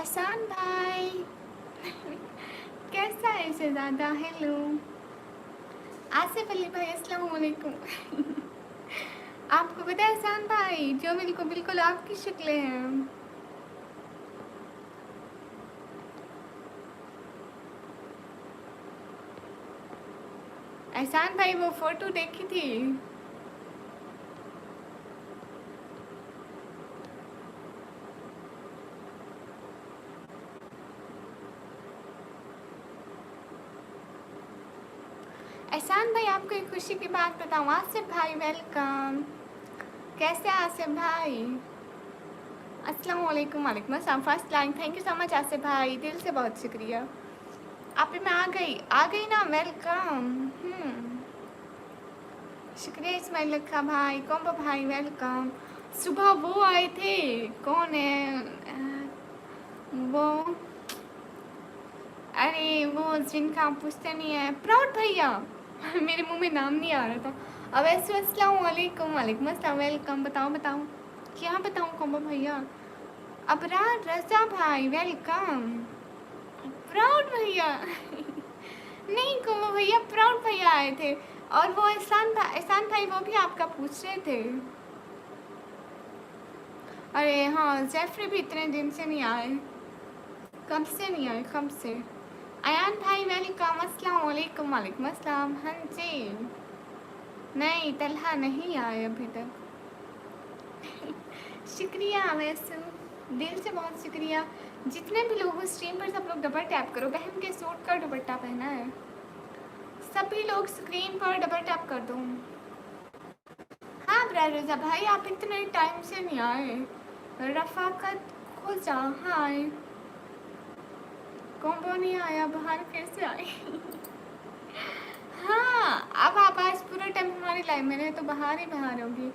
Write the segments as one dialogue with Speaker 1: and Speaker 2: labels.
Speaker 1: एहसान भाई कैसा है शहजादा? हेलो आसिफ अली भाई, अस्सलाम वालेकुम। आपको पता है एहसान भाई, जो बिल्कुल बिल्कुल आपकी शक्लें हैं। एहसान भाई वो फोटो देखी थी। एहसान भाई आपको एक खुशी की बात बताऊँ। आसिफ भाई वेलकम। कैसे हैं आसिफ भाई? अस्सलाम वालेकुम। वालेकुम अस्सलाम। First line, thank you so much Asif भाई, दिल से बहुत शुक्रिया। आप मैं आ गई ना, वेलकम। शुक्रिया इस्माइल लखा भाई, कॉम्बो भाई वेलकम। सुबह वो आए थे, कौन है वो? अरे वो जिनका आप पूछते नहीं है, प्राउड भैया। मेरे मुंह में नाम नहीं आ रहा था। अब ऐसे अस्सलाम वालेकुम। वालेकुम अस्सलाम, वेलकम। बताओ बताओ क्या बताऊँ कॉम्बो भैया? अबरार रजा भाई वेलकम। प्राउड भैया नहीं कॉम्बो भैया, प्राउड भैया आए थे। और वो एहसान भाई वो भी आपका पूछ रहे थे। अरे हाँ, जेफरी भी इतने दिन से नहीं आए। कब से नहीं आए, कब से? अयान भाई वेलकम। अस्सलाम वालेकुम। वालेकुम अस्सलाम। हाँ जी। नहीं, तलहा नहीं आए अभी तक। शुक्रिया वैसे, दिल से बहुत शुक्रिया। जितने भी लोग स्ट्रीम पर, सब लोग डबल टैप करो। बहन के सूट का दुपट्टा पहना है। सभी लोग स्क्रीन पर डबल टैप कर दो। हाँ ब्रजा भाई, आप इतने टाइम से नहीं आए। रफाकत खुजा, हाय। कॉम्बो नहीं आया, बाहर कैसे आए? हाँ, अब आप आज पूरा टाइम हमारी लाइफ में रहे तो बाहर ही बाहर होगी।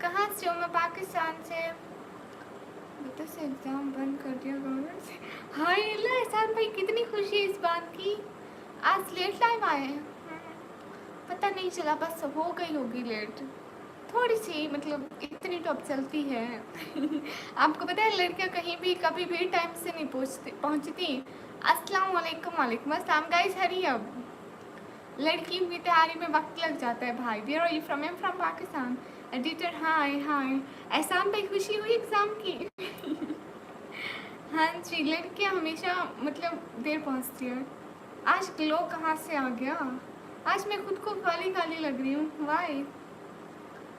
Speaker 1: कहाँ से हो? मैं पाकिस्तान से। बता से एग्ज़ाम बंद कर दिया गवर्नमेंट से। हाय अल्लाह, एहसान भाई कितनी खुशी है इस बात की। आज लेट लाइव आए हैं। पता नहीं चला, बस हो गई होगी लेट थोड़ी सी, मतलब इतनी तो अब चलती है। आपको पता है लड़कियां कहीं भी कभी भी टाइम से नहीं पहुंचती। अस्सलाम वालेकुम। वालेकुम अस्सलाम। गाइस हरी अब, लड़कियों की तैयारी में वक्त लग जाता है भाई। Where are you from? I am from Pakistan. Editor hi hi. Ehsan भाई खुशी हुई एग्ज़ाम की? हाँ जी, लड़कियां हमेशा मतलब देर पहुंचती है। आज ग्लो कहाँ से आ गया? आज मैं खुद को काली काली लग रही हूँ, वाई?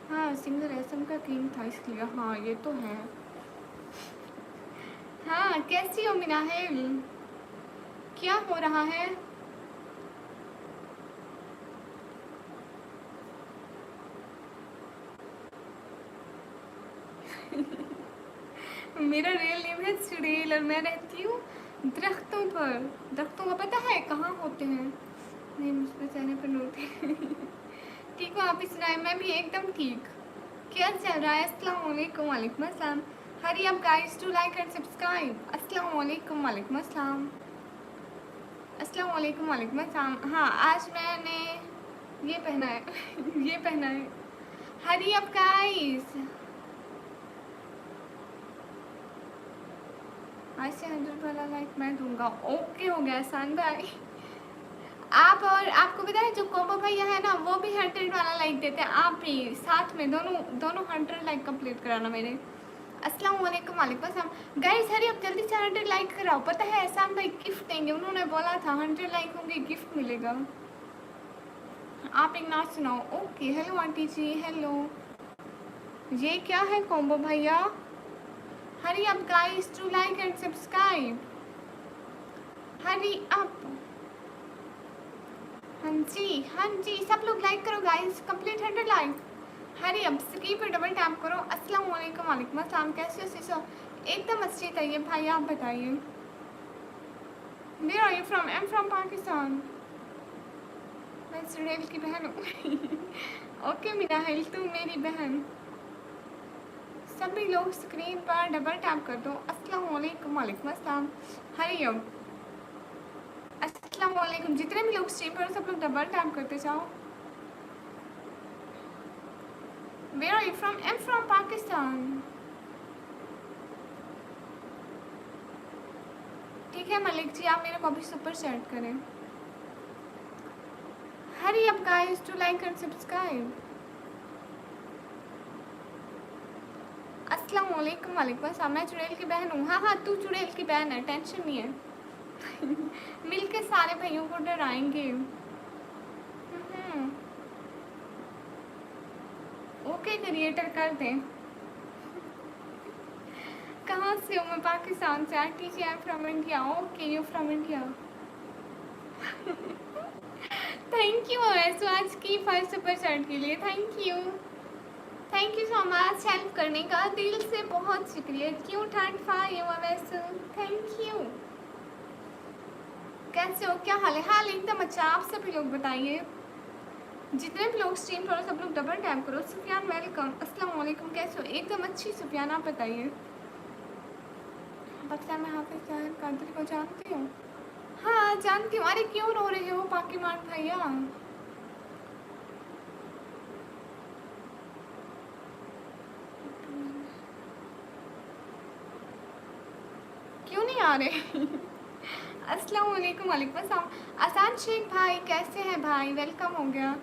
Speaker 1: हाँ, सिंगर एसएम का किंग था इसलिए। हाँ ये तो है। हाँ, कैसी हो मिनाहेल? क्या हो रहा है? मेरा रियल नेम है सुरेल और मैं रहती हूँ दरख्तों पर। दरख्तों का पता है कहाँ होते हैं? नहीं, मुझ पर चहरे पर नोट। ठीक हो आप? ही सुनाए, मैं भी एकदम ठीक। क्या चल रहा है? अस्सलाम वालेकुम। वालेकुम अस्सलाम। Hurry up guys to like and subscribe. अस्सलाम वालेकुम। वालेकुम अस्सलाम। अस्सलाम वालेकुम। वालेकुम अस्सलाम। हाँ, आज मैंने ये पहना है। ये पहना है। हरी अप गाइस। आज से 100 वाला लाइक मैं दूंगा। ओके हो गया एहसान भाई। आप और आपको पता है जो कोमो भैया है ना, वो भी 100 वाला लाइक देते हैं। आप भी साथ में दोनों दोनों 100 लाइक कंप्लीट कराना मेरे। अस्सलाम वालेकुम। वालेकुम अस्सलाम। गाइस हरी अब जल्दी से 100 लाइक कराओ। पता है एहसान भाई गिफ्ट देंगे, उन्होंने बोला था 100 लाइक होंगे गिफ्ट मिलेगा। आप एक नाच सुनाओ। Okay, hello aunty ji, hello. ये क्या है कॉम्बो भैया? Hurry up guys to like and subscribe. Hurry up. हाँ जी, हाँ जी, सब लोग लाइक करो guys, complete 100 like. Hurry up, screen पर डबल टैप करो। अस्सलाम वालेकुम। वालेकुम अस्सलाम। कैसे हो सीसो? एकदम अच्छी चाहिए भाई, आप बताइए। Where are you from? I am from Pakistan. मैं सुहेल की बहन हूँ। ओके मिनाहिल, तुम मेरी बहन। सभी लोग स्क्रीन पर डबल टैप कर दो। अस्सलाम वालेकुम। वालेकुम अस्सलाम। हरी अप, अस्सलाम वालेकुम। जितने भी लोग स्ट्रीम पर सब लोग डबल टैप करते जाओ। Where are you from? I am from Pakistan. है मलिक जी, आप मेरे को अभी सुपर चैट करें। Hurry up guys to like and subscribe. अस्सलाम वालेकुम। वालेकुम अस्सलाम। मैं चुड़ैल की बहन हूँ। हाँ हाँ, तू चुड़ैल की बहन है, टेंशन नहीं है। मिलके सारे भाइयों को डराएंगे। ओके क्रिएटर कर दें। कहाँ से हो? मैं पाकिस्तान से। RTG I am from India. Okay you from India. Thank you ऐसो आज की 5 सुपर चैट के लिए। Thank you so much help करने का, दिल से बहुत शुक्रिया। क्यों ठंड फाई वैसे। Thank you. कैसे हो? क्या हाल है? हाल एकदम अच्छा। आप सभी लोग बताइए, जितने भी लोग स्ट्रीम करो सब लोग डबल टैप करो। सुफियान वेलकम। अस्सलाम वालेकुम। कैसे हो? एकदम अच्छी सुफियान, आप बताइए। पाकिस्तान में हाफिज जाहिर कादरी को जानती हो? हाँ जानती हूँ। अरे क्यों रो रहे हो पाकिमान भैया? क्यों नहीं आ रहे? अस्सलाम वालेकुम। वालेकुम अस्सलाम। आसान शेख भाई कैसे हैं भाई? वेलकम हो गया।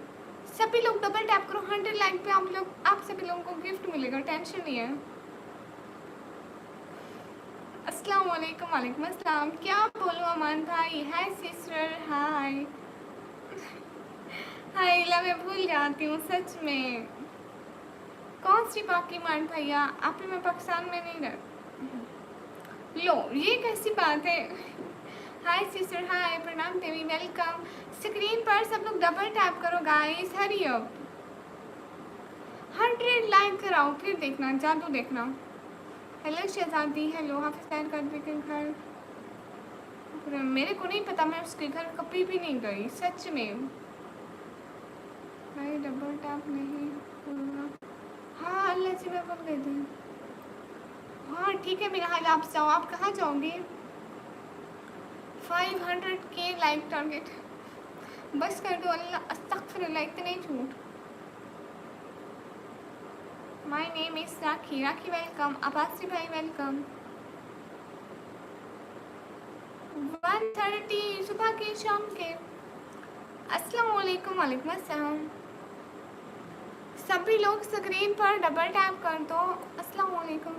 Speaker 1: सभी लोग डबल टैप करो। 100 लाइक पे आप सभी लोगों को गिफ्ट मिलेगा, टेंशन नहीं है। अस्सलाम वालेकुम। वालेकुम अस्सलाम। क्या बोलूँ अमान भाई? हाय सिस्टर। हाय हाय ला, मैं भूल जाती हूँ सच में। कौन सी पाकिमान भैया? आप ही मैं पाकिस्तान में नहीं रह। लो ये कैसी बात है? हाय सिस्टर। हाय प्रणाम देवी। वेलकम। स्क्रीन पर सब लोग डबल टैप करो गाइस, हरी अप। 100 लाइक कराओ, फिर देखना जादू देखना। हेलो शहजादी। हेलो हाफिज करने के घर। मेरे को नहीं पता, मैं उसके घर कभी भी नहीं गई सच में। भाई डबल टैप नहीं होगा। हाँ अल्लाह से मैं बोल गई थी। हाँ ठीक है मेरा हाल। आप जाओ, आप कहाँ जाओगे? 500K like target. बस कर दो अल्लाह, अस्तगफिरुल्लाह, इतने झूठ। My name is rakhi. Rakhi welcome. Abbasi भाई वेलकम। 1:30 सुबह के शाम के। अस्सलाम वालेकुम। वालेकुम अस्सलाम। सभी लोग स्क्रीन पर डबल टैप कर दो। अस्सलाम वालेकुम।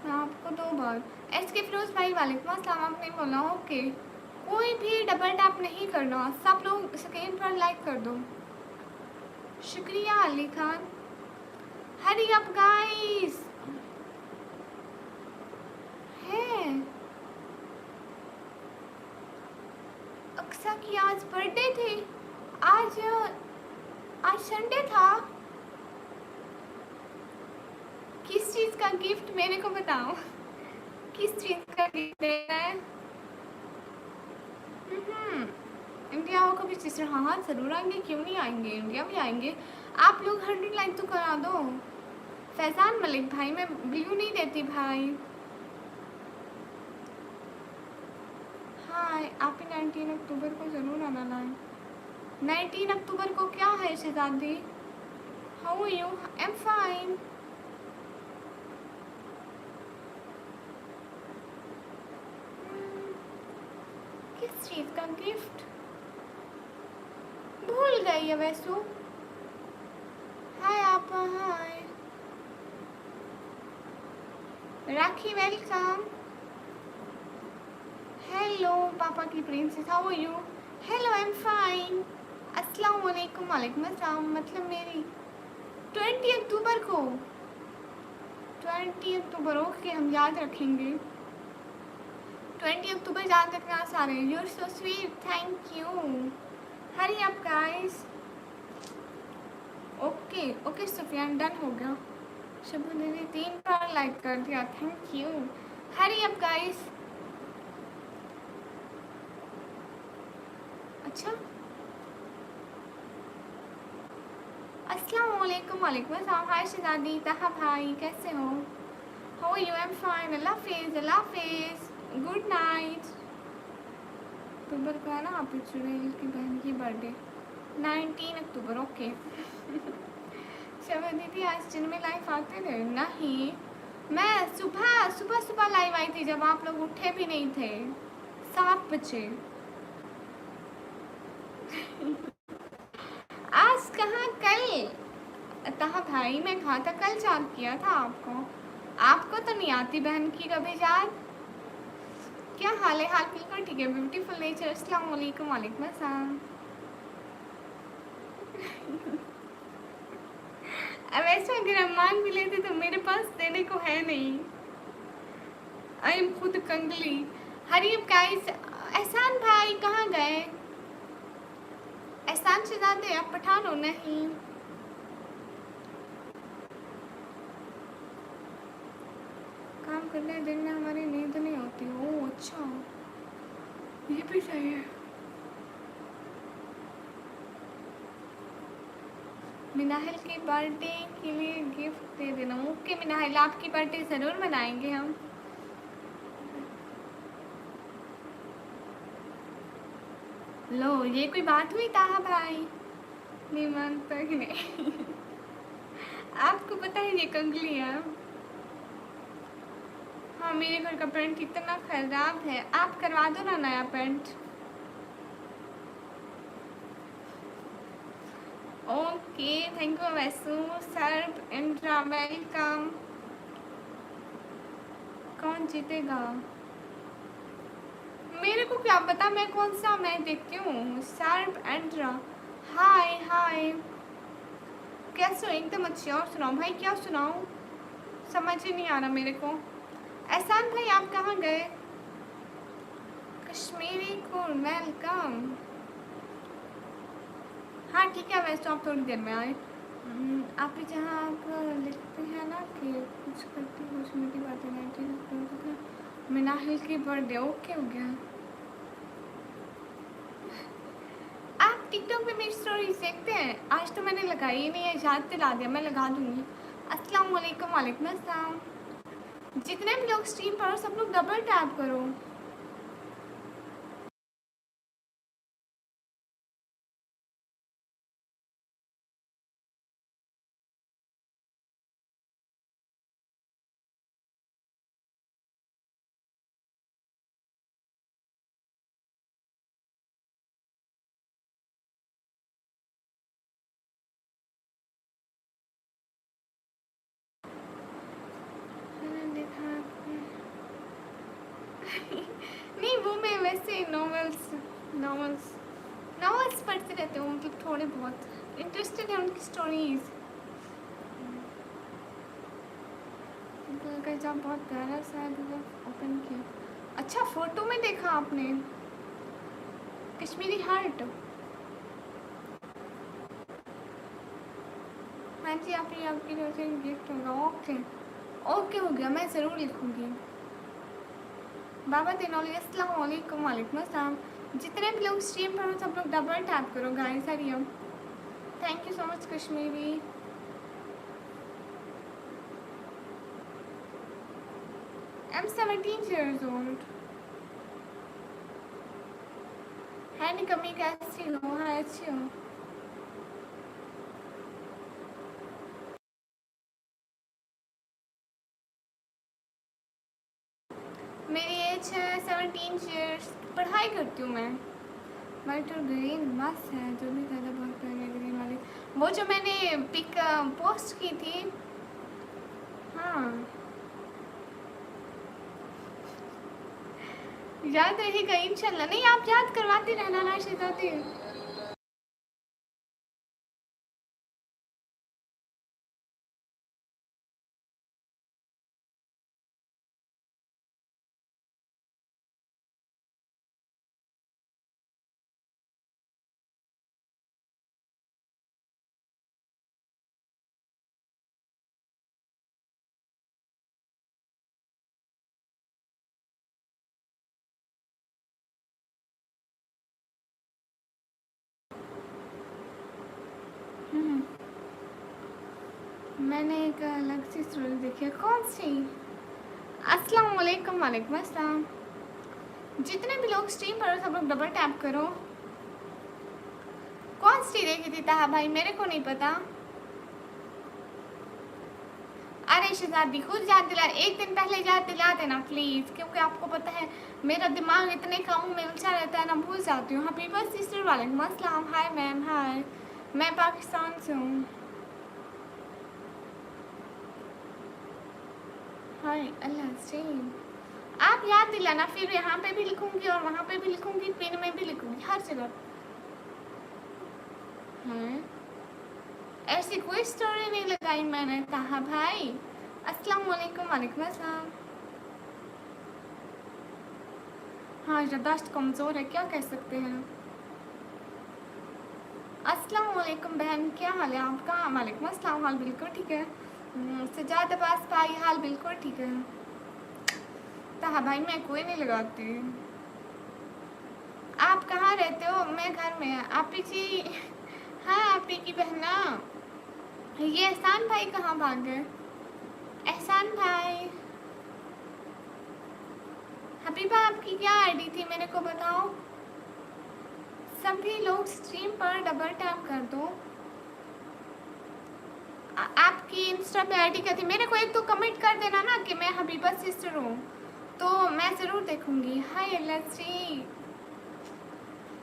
Speaker 1: मैं आपको 2 बार। एसके फिरोज भाई वालेकुम अस्सलाम। आपने बोला ओके। कोई भी डबल टैप नहीं करना, सब लोग स्क्रीन पर लाइक कर दो। शुक्रिया अली खान। हरी अप गाइस। है अक्सा की आज बर्थडे थे। आज आज संडे था। किस चीज़ का गिफ्ट मेरे को बताओ? किस चीज़ का गिफ्ट देना है? इंडिया आओ कभी सिस्टर। हाँ हाँ ज़रूर आएंगे, क्यों नहीं आएंगे, इंडिया भी आएंगे। आप लोग 100 लाइक तो करा दो। फैजान मलिक भाई, मैं ब्लू नहीं देती भाई। हाँ आप ही 19 अक्टूबर को ज़रूर आना लाए। 19 अक्टूबर को क्या है शहजादी? How you? I am fine. किस चीज़ का गिफ्ट भूल गई है वैसू। हाय आप। हाय राखी वेलकम। हेलो पापा की princess, how are you? Hello I am fine. अस्सलाम वालेकुम। वालेकुम अस्सलाम। मतलब मेरी 20 अक्टूबर को। 20 अक्टूबर ओके, हम याद रखेंगे। 20 अक्टूबर याद रखना सारे। You are so sweet, thank you. Hurry up guys. Okay okay Sufiyan, done हो गया। शुभ दीदी 3 बार लाइक कर दिया, thank you. Hurry up guys. अच्छा अस्सलाम वालेकुम। वालेकुम अस्सलाम। हाय शहजादी। तहा भाई कैसे हो? How you? I am fine. Allah हाफिज़। अल्लाह हाफिज़। Good night. अक्टूबर का है ना आप चुड़ैल की बहन की बर्थडे। 19 October okay. शबा दीदी आज दिन में लाइफ आते थे? नहीं मैं सुबह सुबह सुबह लाइव आई थी जब आप लोग उठे भी नहीं थे, 7 बजे। आज कहाँ, कल ताहा भाई मैं कहा था, कल चाट किया था आपको। आपको तो नहीं आती बहन की कभी याद। क्या हाल है? हाल बिल्कुल ठीक है। ब्यूटीफुल नेचर, अस्सलाम वालेकुम। वालेकुम अस्सलाम। अब ऐसा अगर हम मांग भी लेते तो मेरे पास देने को है नहीं। आई एम खुद कंगली। हरीब गाइस, एहसान भाई कहाँ गए? एहसान शहजादे आप पठान हो? नहीं, काम करने दिन में हमारी नींद नहीं होती। ओह अच्छा, ये भी सही है। मिनाहिल की बर्थडे के लिए गिफ्ट दे देना। ओके मिनाहिल, आपकी बर्थडे ज़रूर मनाएंगे हम। लो, ये कोई बात हुई ताहा भाई? नहीं मानता ही नहीं। आपको पता है ये कंगली है। हाँ, मेरे घर का पेंट इतना खराब है, आप करवा दो ना नया paint. Okay, thank you Vaisu sir. इंट्रा वेलकम। कौन जीतेगा मेरे को क्या पता, मैं कौन सा मैच देखती हूँ। सर्प एंड्रा, हाय हाय, कैसे हो? एकदम अच्छी। और सुनाओ भाई, क्या सुनाऊँ, समझ ही नहीं आ रहा मेरे को। एहसान भाई आप कहाँ गए? कश्मीरी को वेलकम। हाँ ठीक है, वैसे तो आप थोड़ी देर में आए। आप ही जहाँ आप लिखते हैं ना कि कुछ करती हो उसमें की बातें नहीं। मिनाहिल की बर्थडे ओके हो गया। आप टिकटॉक पे मेरी स्टोरीज देखते हैं? आज तो मैंने लगाई ही नहीं है, याद दिला दिया, मैं लगा दूँगी। अस्सलाम वालेकुम। वालेकुम अस्सलाम। जितने भी लोग स्ट्रीम पर हो सब लोग डबल टैप करो। नहीं, वो मैं वैसे नॉवेल्स नॉवेल्स नॉवेल्स पढ़ते रहते हूँ, मतलब थोड़े बहुत इंटरेस्टेड है उनकी स्टोरीज। का जब बहुत प्यारा सा ओपन किया। अच्छा, फोटो में देखा आपने? कश्मीरी हार्ट। हाँ जी, आपकी तरफ से गिफ्ट होगा। ओके ओके हो गया, मैं ज़रूर लिखूँगी। बाबा दिनौली, अस्सलाम वालेकुम। वालेकुम अस्सलाम। जितने भी लोग स्ट्रीम पर हो सब लोग डबल टैप करो guys. Hariom, thank you so much Kashmiri. I am 17 years old। है नहीं कमी, कैसी हो? हाँ अच्छी हो। मेरी एज है 17 years। पढ़ाई करती हूँ मैं। वाइट और ग्रीन मस्त है, जो भी ज़्यादा बहुत प्यारी ग्रीन वाली। वो जो मैंने पिक पोस्ट की थी। हाँ याद रहेगा इंशाल्लाह। नहीं, आप याद करवाते रहना ना शहजादी। मैंने एक अलग सी स्टोरी देखी है। कौन सी? अस्सलाम वालेकुम। वालेकुम अस्सलाम। जितने भी लोग स्ट्रीम पर हो सब लोग डबल टैप करो। कौन सी देखी थी ताहा भाई? मेरे को नहीं पता। अरे शहजादी खुद याद दिला, एक दिन पहले याद दिला देना प्लीज़, क्योंकि आपको पता है मेरा दिमाग इतने कामों में उलझा रहता है ना, भूल जाती हूँ। हैप्पी बर्थडे सिस्टर, वालेकुम अस्सलाम। हाय मैम, हाय, मैं पाकिस्तान से हूँ। हाय अल्लाह से आप याद दिलाना, फिर यहाँ पे भी लिखूंगी और वहाँ पे भी लिखूंगी, पिन में भी लिखूंगी, हर जगह। हाँ, ऐसी कोई स्टोरी नहीं लगाई मैंने। ताहा भाई अस्सलाम वालेकुम। वालेकुम अस्सलाम। हाँ याददाश्त कमज़ोर है, क्या कह सकते हैं। अस्सलाम वालेकुम बहन, क्या हाल है आपका। वालेकुम अस्सलाम, हाल बिल्कुल ठीक है। सजाद अब्बास भाई, हाल बिल्कुल ठीक है। ताहा भाई मैं कोई नहीं लगाती। आप कहाँ रहते हो। मैं घर में। आप जी हाँ, आप की बहना। ये एहसान भाई कहाँ भाग गए। एहसान भाई, हबीबा आपकी क्या आईडी थी मेरे को बताओ। सभी लोग स्ट्रीम पर डबल टैप कर दो। आपकी इंस्टा पे आईडी क्या थी, मेरे को एक तो कमेंट कर देना ना कि मैं हबीबा सिस्टर हूँ, तो मैं ज़रूर देखूँगी। हाय लस्सी,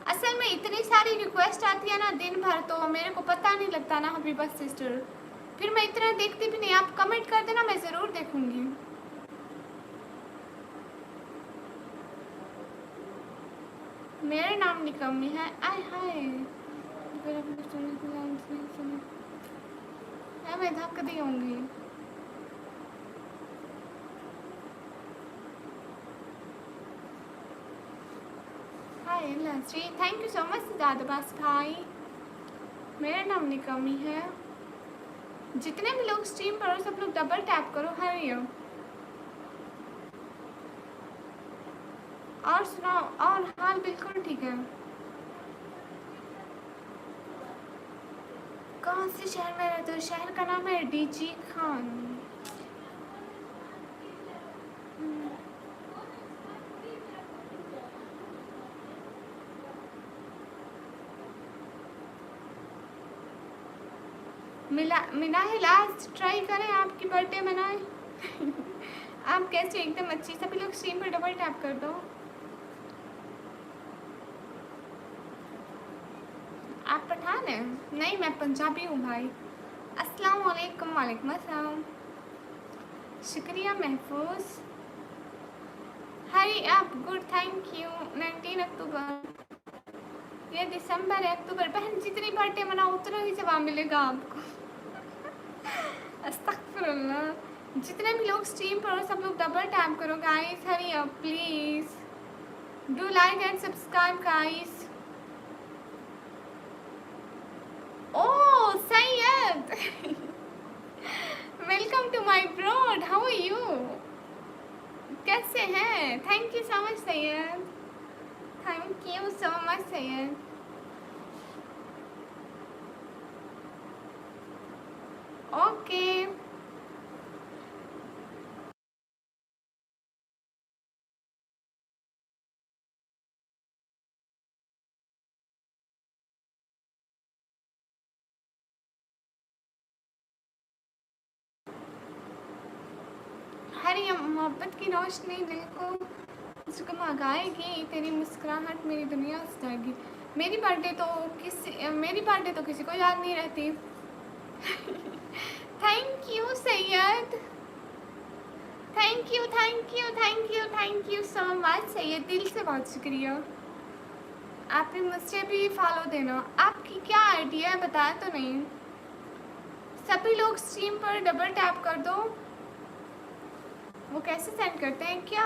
Speaker 1: असल में इतनी सारी रिक्वेस्ट आती है ना दिन भर, तो मेरे को पता नहीं लगता ना हबीबा सिस्टर, फिर मैं इतना देखती भी नहीं। आप कमेंट कर देना, मैं ज़रूर देखूँगी। मेरा नाम निकम्मी है। आय हाय, मैं धक दी होंगी। Hi Lassi, thank you so much Siddharth Abbas भाई। मेरा नाम निकम्मी है। जितने भी लोग स्ट्रीम पर हो सब लोग डबल टैप करो। हरी और सुनाओ, और हाल बिल्कुल ठीक है। कौन से शहर में रहते हो। शहर का नाम है डीजी खान। मिला है लास्ट, ट्राई करें आपकी बर्थडे मनाए। आप कैसे एकदम अच्छी। सभी लोग स्ट्रीम पर डबल टैप कर दो। आप पठान हैं। नहीं मैं पंजाबी हूँ भाई। अस्सलाम वालेकुम। वालेकुम अस्सलाम, शुक्रिया महफूज। हरी आप गुड, थैंक यू। 19 अक्टूबर, ये दिसंबर है, अक्टूबर। बहन जितनी बर्थडे मनाओ उतना ही जवाब मिलेगा आपको। अस्तगफिरुल्लाह। जितने भी लोग स्ट्रीम पर हो सब लोग डबल टैप करो guys. Hurry up please, do like and subscribe guys. Oh Syed, welcome to my broad, how are you. कैसे हैं। Thank you so much Syed, thank you so much Syed. Okay hurry मोहब्बत की रोशनी दिल को जगमगाएगी, तेरी मुस्कुराहट मेरी दुनिया सजाएगी। मेरी बर्थडे तो किसी को याद नहीं रहती। Thank you Syed, thank you thank you thank you thank you so much Syed, दिल से बहुत शुक्रिया। आप भी मुझसे भी फॉलो देना। आपकी क्या आइडिया है बताया तो नहीं। सभी लोग स्ट्रीम पर डबल टैप कर दो। वो कैसे सेंड करते हैं क्या।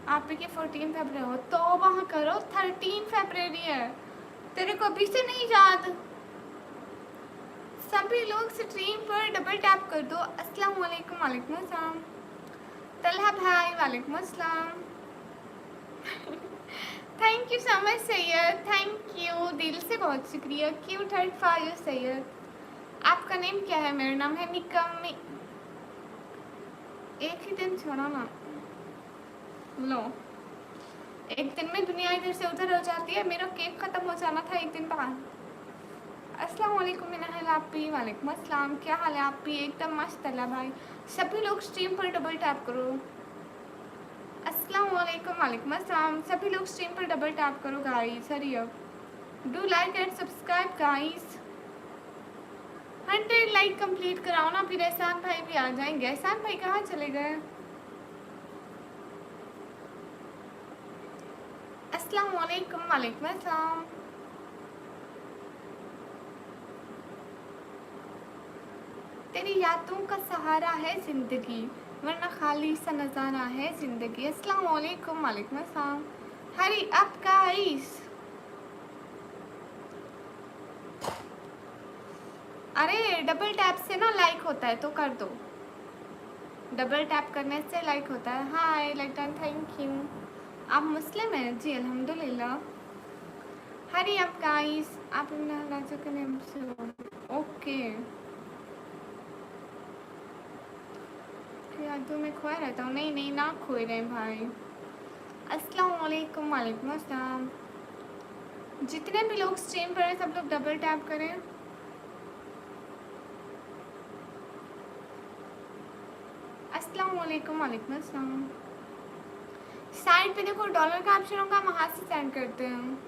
Speaker 1: आप के 14 फरवरी हो तो वहाँ करो, 13 फरवरी है, तेरे को अभी से नहीं याद। सभी लोग स्ट्रीम पर डबल टैप कर दो। अस्सलाम वालेकुम। वालेकुम अस्सलाम तलहा भाई, वालेकुम अस्सलाम। Thank you so much Syed, thank you, दिल से बहुत शुक्रिया। Cute heart for you Syed. आपका नेम क्या है। मेरा नाम है निकम्मी। एक ही दिन छोड़ा ना लो, एक दिन में दुनिया इधर से उधर हो जाती है। मेरा केक ख़त्म हो जाना था एक दिन बाद। अस्सलाम वालेकुम मिनाहल आपी, वालेकुम अस्सलाम, क्या हाल है आपी? एकदम मस्त अल्लाह भाई। सभी लोग स्ट्रीम पर डबल टैप करो। अस्सलाम वालेकुम, वालेकुम अस्सलाम, सभी लोग स्ट्रीम पर डबल टैप करो guys, hurry up. Do like and subscribe guys. 100 like complete कराओ ना, फिर एहसान भाई भी आ जाएंगे। एहसान भाई कहाँ चले गए? अस्सलाम वालेकुम, वालेकुम अस्सलाम। तेरी यादों का सहारा है ज़िंदगी, वरना खाली सा नज़ारा है ज़िंदगी। अस्सलाम वालेकुम, वालेकुम अस्सलाम, हरी अप गाइस। अरे डबल टैप से ना लाइक होता है तो कर दो। डबल टैप करने से लाइक होता है। हाय लटन, थैंक यू। आप मुस्लिम हैं? जी अल्हम्दुलिल्लाह। हरी अप गाइस। आप राजा के नेम से हो? ओके। यादों में खोया रहता हूँ। नहीं नहीं, ना खोए रहे भाई। अस्सलाम वालेकुम, वालेकुम अस्सलाम। जितने भी लोग स्ट्रीम पर हैं सब लोग डबल टैप करें। अस्सलाम वालेकुम, वालेकुम अस्सलाम। साइड पे देखो डॉलर का ऑप्शन होगा, वहाँ से सेंड करते हैं।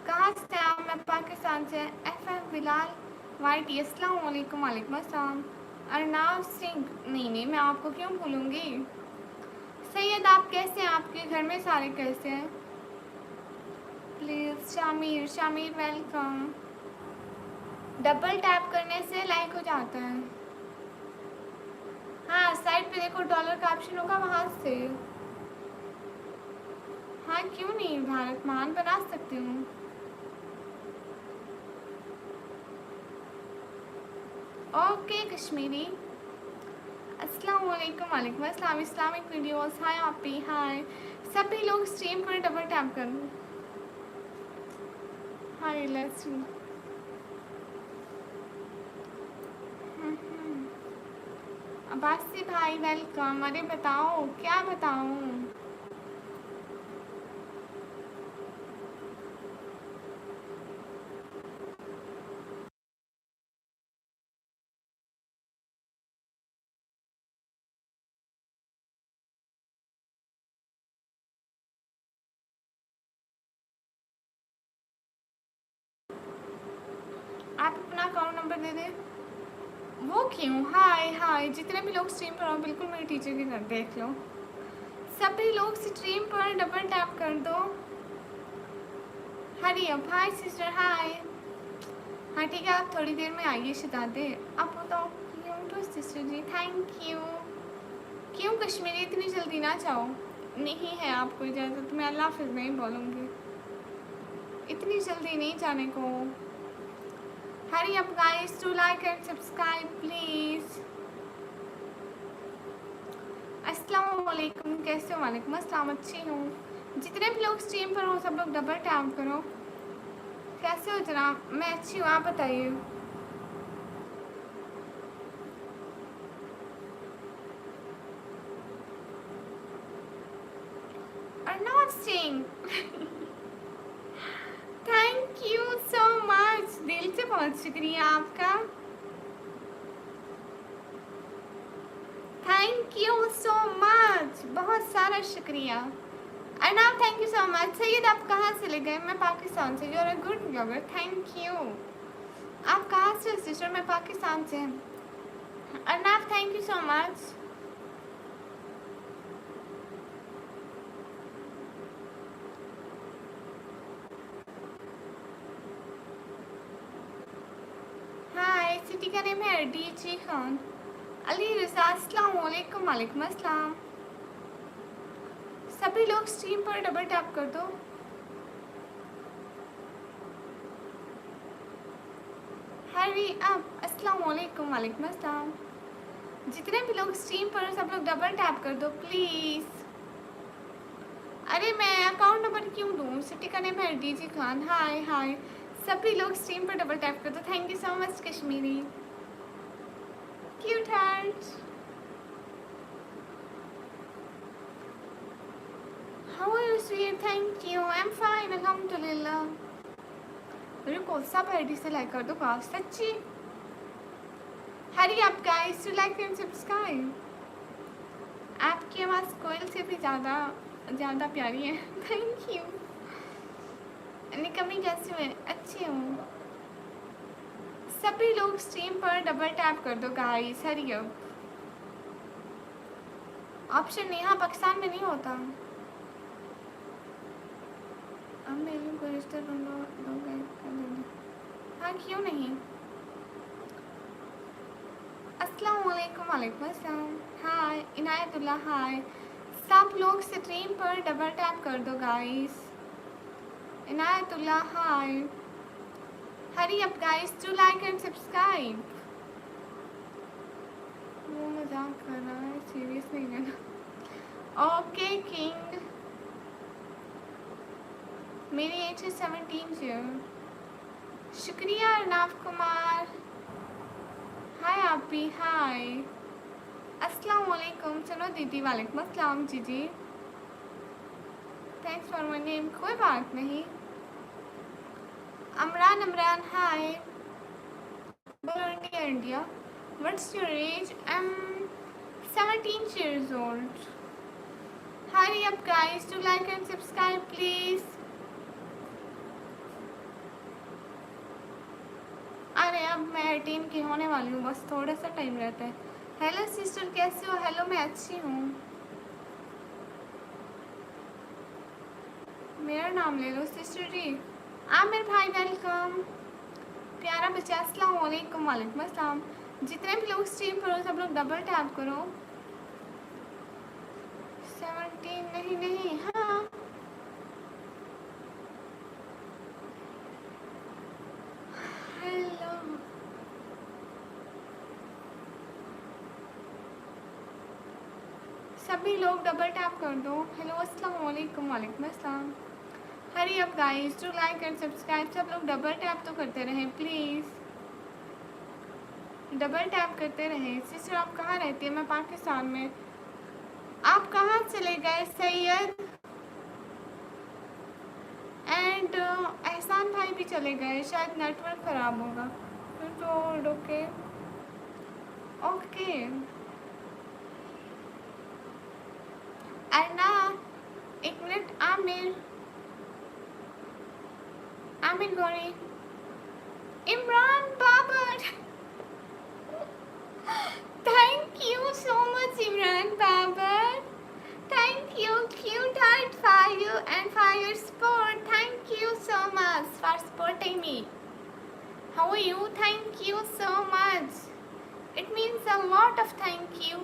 Speaker 1: कहाँ से आप? मैं पाकिस्तान से। FM बिलाल वाइटी, अस्सलाम वालेकुम, वालेकुम अस्सलाम। अरनाव सिंह, नहीं नहीं, मैं आपको क्यों भूलूंगी। सैयद आप कैसे हैं? आपके घर में सारे कैसे हैं? Please Shamir, Shamir welcome. Double tap करने से लाइक हो जाता है। हाँ साइड पे देखो डॉलर का ऑप्शन होगा, वहाँ से। हाँ क्यों नहीं, भारत महान बना सकती हूँ। ओके कश्मीरी। अस्सलाम वालेकुम, वालेकुम अस्सलाम। इस्लामिक वीडियोस, हाय आपी, हाय। सभी लोग स्ट्रीम पर डबल टैप कर दो। हाय लेट्स सी। अब्बासी भाई वेलकम। अरे बताओ, क्या बताऊँ? आप अपना अकाउंट नंबर दे दें। वो क्यों? हाय हाय, जितने भी लोग स्ट्रीम पर हो बिल्कुल मेरी टीचर की तरह देख लो। सभी लोग स्ट्रीम पर डबल टैप कर दो। हरी अप, हाय सिस्टर, हाय। हाँ ठीक है, आप थोड़ी देर में आइए शहजादे। आप बताओ क्यों तो सिस्टर जी, थैंक यू। क्यों कश्मीरी इतनी जल्दी ना चाहो? नहीं है आपको इजाज़त, मैं अल्लाह हाफिज़ नहीं बोलूँगी। इतनी जल्दी नहीं जाने को। Hurry up guys, to like and subscribe please. अस्सलाम वालेकुम, कैसे हो? वालेकुम अस्सलाम, अच्छी हूँ। जितने भी लोग स्ट्रीम पर हो सब लोग डबल टैप करो। कैसे हो जनाब? मैं अच्छी हूँ, आप बताइए। Arnav Singh, thank you so much, दिल से बहुत शुक्रिया आपका। थैंक यू सो मच, बहुत सारा शुक्रिया। Arnav thank you so much. Syed आप कहाँ से ले गए? मैं पाकिस्तान से। You are a good blogger, thank you. आप कहाँ से? सिस्टर मैं पाकिस्तान से। Arnav thank you so much. Hi, city का नेम है डीजी खान। अली रज़ा, अस्सलाम वालेकुम, वालेकुम अस्सलाम। सभी लोग स्ट्रीम पर डबल टैप कर दो। हरी अप, अस्सलाम वालेकुम, वालेकुम अस्सलाम। जितने भी लोग स्ट्रीम पर हैं सब लोग डबल टैप कर दो प्लीज़। अरे मैं अकाउंट नंबर क्यों दूँ? सिटी का नेम है डीजी खान। हाय हाय, सभी लोग स्ट्रीम पर डबल टैप कर दो। Thank you so much Kashmiri, cute heart. How are you sweet? Thank you, I am fine अल्हम्दुलिल्लाह। रुको सब आईडी से लाइक कर दो का सच्ची। Hurry up guys to like and subscribe. आपकी आवाज़ कोयल से भी ज़्यादा प्यारी है। Thank you. निकम्मी कैसे हुए? अच्छी हूँ। सभी लोग स्ट्रीम पर डबल टैप कर दो गाइस, हरी अप। ऑप्शन नहीं, हाँ पाकिस्तान में नहीं होता। अब मेरे को रिश्ता ढूंढो दो गाइस कर देंगे। हाँ क्यों नहीं। अस्सलाम वालेकुम। वालेकुम अस्सलाम। हाय इनायतुल्लाह हाय। सब लोग स्ट्रीम पर डबल टैप कर दो guys. Inayatullah hi. Hurry up guys to like and subscribe. वो मजाक कर रहा है, सीरियस नहीं लेना। Okay king. मेरी एज है 17 ईयर। शुक्रिया अर्नाब कुमार। हाय आप भी हाय। अस्सलाम वालेकुम। चलो दीदी वालेकुम अस्सलाम जीजी। Thanks for my name. कोई बात नहीं। अमरान हाय। बोलो India India. What's your age? I am 17 years old. Hurry up guys to like and subscribe please. अरे अब मैं 18 की होने वाली हूँ, बस थोड़ा सा टाइम रहता है। हेलो सिस्टर कैसे हो? हेलो मैं अच्छी हूँ। मेरा नाम ले लो सिस्टर जी। आमिर भाई वेलकम। प्यारा बच्चा अस्सलाम वालेकुम। वालेकुम अस्सलाम। जितने भी लोग स्ट्रीम पर हो सब लोग डबल टैप करो। 17 नहीं हाँ हेलो। सभी लोग डबल टैप कर दो। हेलो अस्सलाम वालेकुम। वालेकुम अस्सलाम। Hurry up guys to like and subscribe. सब लोग डबल टैप तो करते रहें प्लीज़, डबल टैप करते रहें। सिस्टर आप कहाँ रहती है? मैं पाकिस्तान में। आप कहाँ चले गए? सैयद एंड एहसान भाई भी चले गए, शायद नेटवर्क ख़राब होगा तो ओके ओके। अर्ना एक minute. Aamir Gauri. Imran Babar. Thank you so much Imran Babar. Thank you cute heart for you and for your support. Thank you so much for supporting me. How are you? Thank you so much. It means a lot of thank you.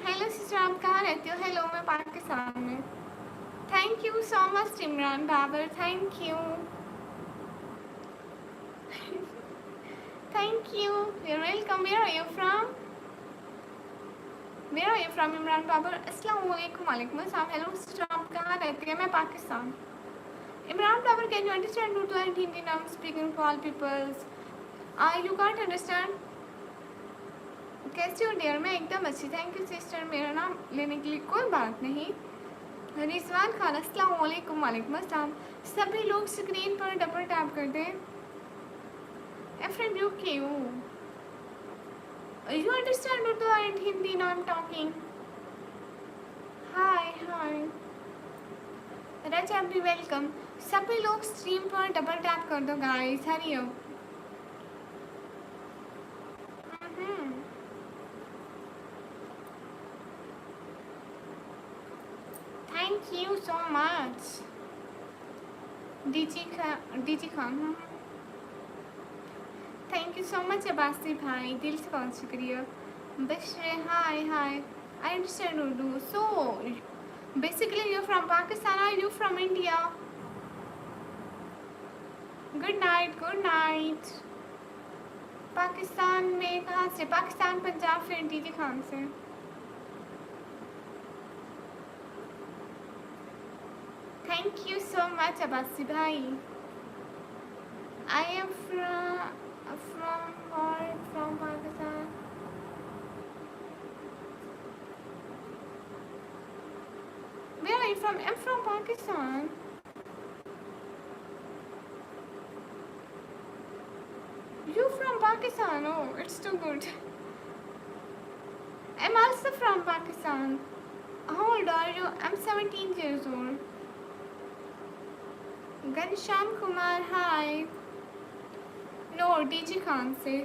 Speaker 1: Hello sister आप कहाँ रहती हो? Hello मैं पाकिस्तान में। Thank you so much Imran Babar. Thank you thank you. You're welcome. Where are you from? Where are you from Imran Babar? अस्सलाम वालेकुम। वालेकुम अस्सलाम। हेलो सिस्टर आप कहाँ रहती है? मैं Pakistan. Imran Babar can you understand Urdu and Hindi? Now I am speaking for all peoples. You can't understand? कैसे हो डियर? मैं एकदम अच्छी। थैंक यू सिस्टर मेरा नाम लेने के लिए। कोई बात नहीं। रिजवान खान अस्सलाम वालेकुम। वालेकुम अस्सलाम। सभी लोग स्क्रीन पर डबल टैप कर दें। फ्रेंड यू क्यों? You understand Urdu and Hindi? Now I am talking. Hi hi Raj आप भी वेलकम। सभी लोग स्ट्रीम पर डबल टैप कर दो guys, hurry up. Thank you so much DG Khan. Thank you so much Abbasi भाई, दिल से बहुत शुक्रिया। बशरे hi hi. I understand Urdu. So basically you from Pakistan, are you from India? Good night good night. Pakistan में कहाँ से? पाकिस्तान पंजाब, फिर डीजी खान से। Thank you so much Abbasi भाई। I am from Pakistan. Where are you from? I'm from Pakistan. Pakistan. Oh, it's too good. I'm also from Pakistan. How old are you? I'm 17 years old. Ghanshyam Kumar hi. No DG Khan से.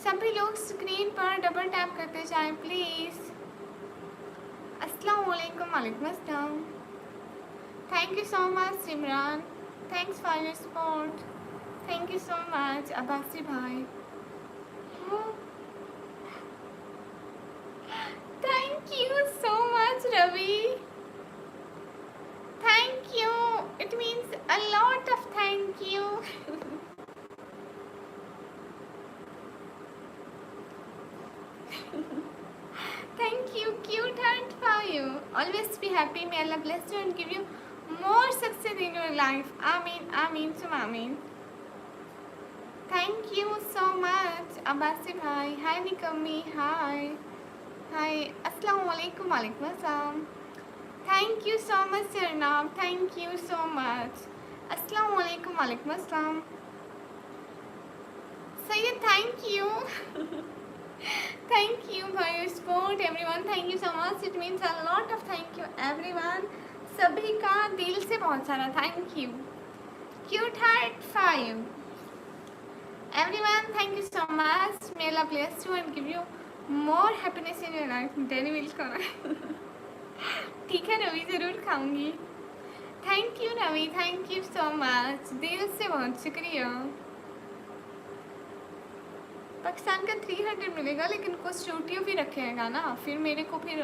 Speaker 1: सभी लोग screen पर double tap करते जाएं please. अस्सलाम वालेकुम. वालेकुम अस्सलाम. Thank you so much Simran. Thanks for your support. Thank you so much Abbasi भाई. Thank you so much Ravi. Thank you. It means a lot of thank you. Thank you, cute heart for you. Always be happy. May Allah bless you and give you more success in your life. Ameen, ameen, sum ameen. Thank you so much, Abbasi bhai. Hi, Nikami. Hi. Hi. Assalamu alaikum. Walaikum assalam. Thank you so much, Sirnab. Thank you so much. Assalamu alaikum. Walaikum assalam. Sayyid, thank you. Thank you for your support, everyone. Thank you so much. It means a lot of thank you, everyone. सभी का दिल से बहुत सारा thank you. Cute heart for you. Everyone, thank you so much. May Allah bless you and give you more happiness in your life. Dairy milk खाना. ठीक है रवि, ज़रूर खाऊंगी. Thank you Ravi. Thank you so much. दिल से बहुत शुक्रिया. पाकिस्तान का 300 मिलेगा, लेकिन कुछ चोटियों भी रखेगा ना, फिर मेरे को फिर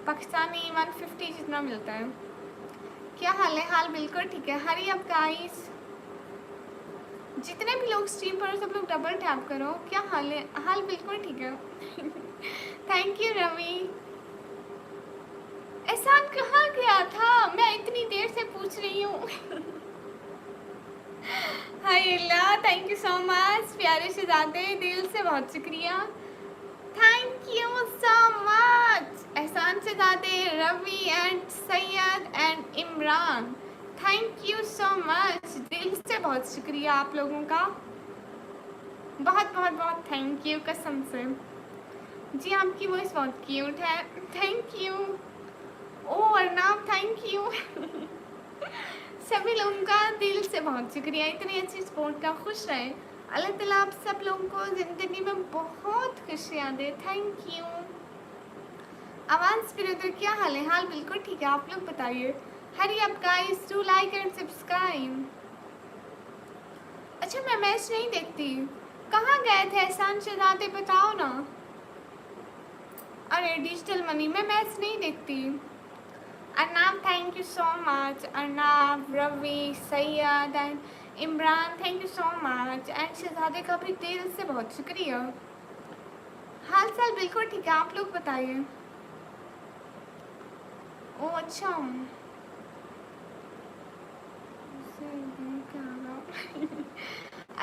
Speaker 1: पाकिस्तानी 150 जितना मिलता है. क्या हाल है? हाल बिल्कुल ठीक है. हरी अप गाइस. जितने भी लोग स्ट्रीम पर सब लोग डबल टैप करो. क्या हाल है? हाल बिल्कुल ठीक है. Thank you Ravi. एहसान कहाँ गया था? मैं इतनी देर से पूछ रही हूँ. हाय अल्लाह. थैंक यू सो मच प्यारे शहजादे. दिल से बहुत शुक्रिया. Thank you so much Ehsan शहजादे, Ravi and Syed and Imran. Thank you so much. दिल से बहुत शुक्रिया आप लोगों का. बहुत बहुत बहुत थैंक यू कसम से. जी आपकी वॉइस बहुत क्यूट है. Thank you. Oh Arnab thank you. सभी लोगों का दिल से बहुत शुक्रिया. इतनी अच्छी सपोर्ट का. खुश रहे. अल्लाह ताला आप सब लोगों को ज़िंदगी में बहुत खुशियाँ दे. Thank you. आवाज़ फिर उधर क्या हाल है? हाल बिल्कुल ठीक है. आप लोग बताइए. हरी up guys. Do like and subscribe. अच्छा मैं मैच नहीं देखती. कहाँ गए थे एहसान शहजादे? बताओ ना. अरे डिजिटल मनी. मैं मैच नहीं देखती. Arnab, thank you so much. Arnab, Ravi, Sayyad and Imran, thank you so much. And शहजादे का भी दिल से बहुत शुक्रिया. हाल चाल बिल्कुल ठीक है. आप लोग बताइए. ओ अच्छा.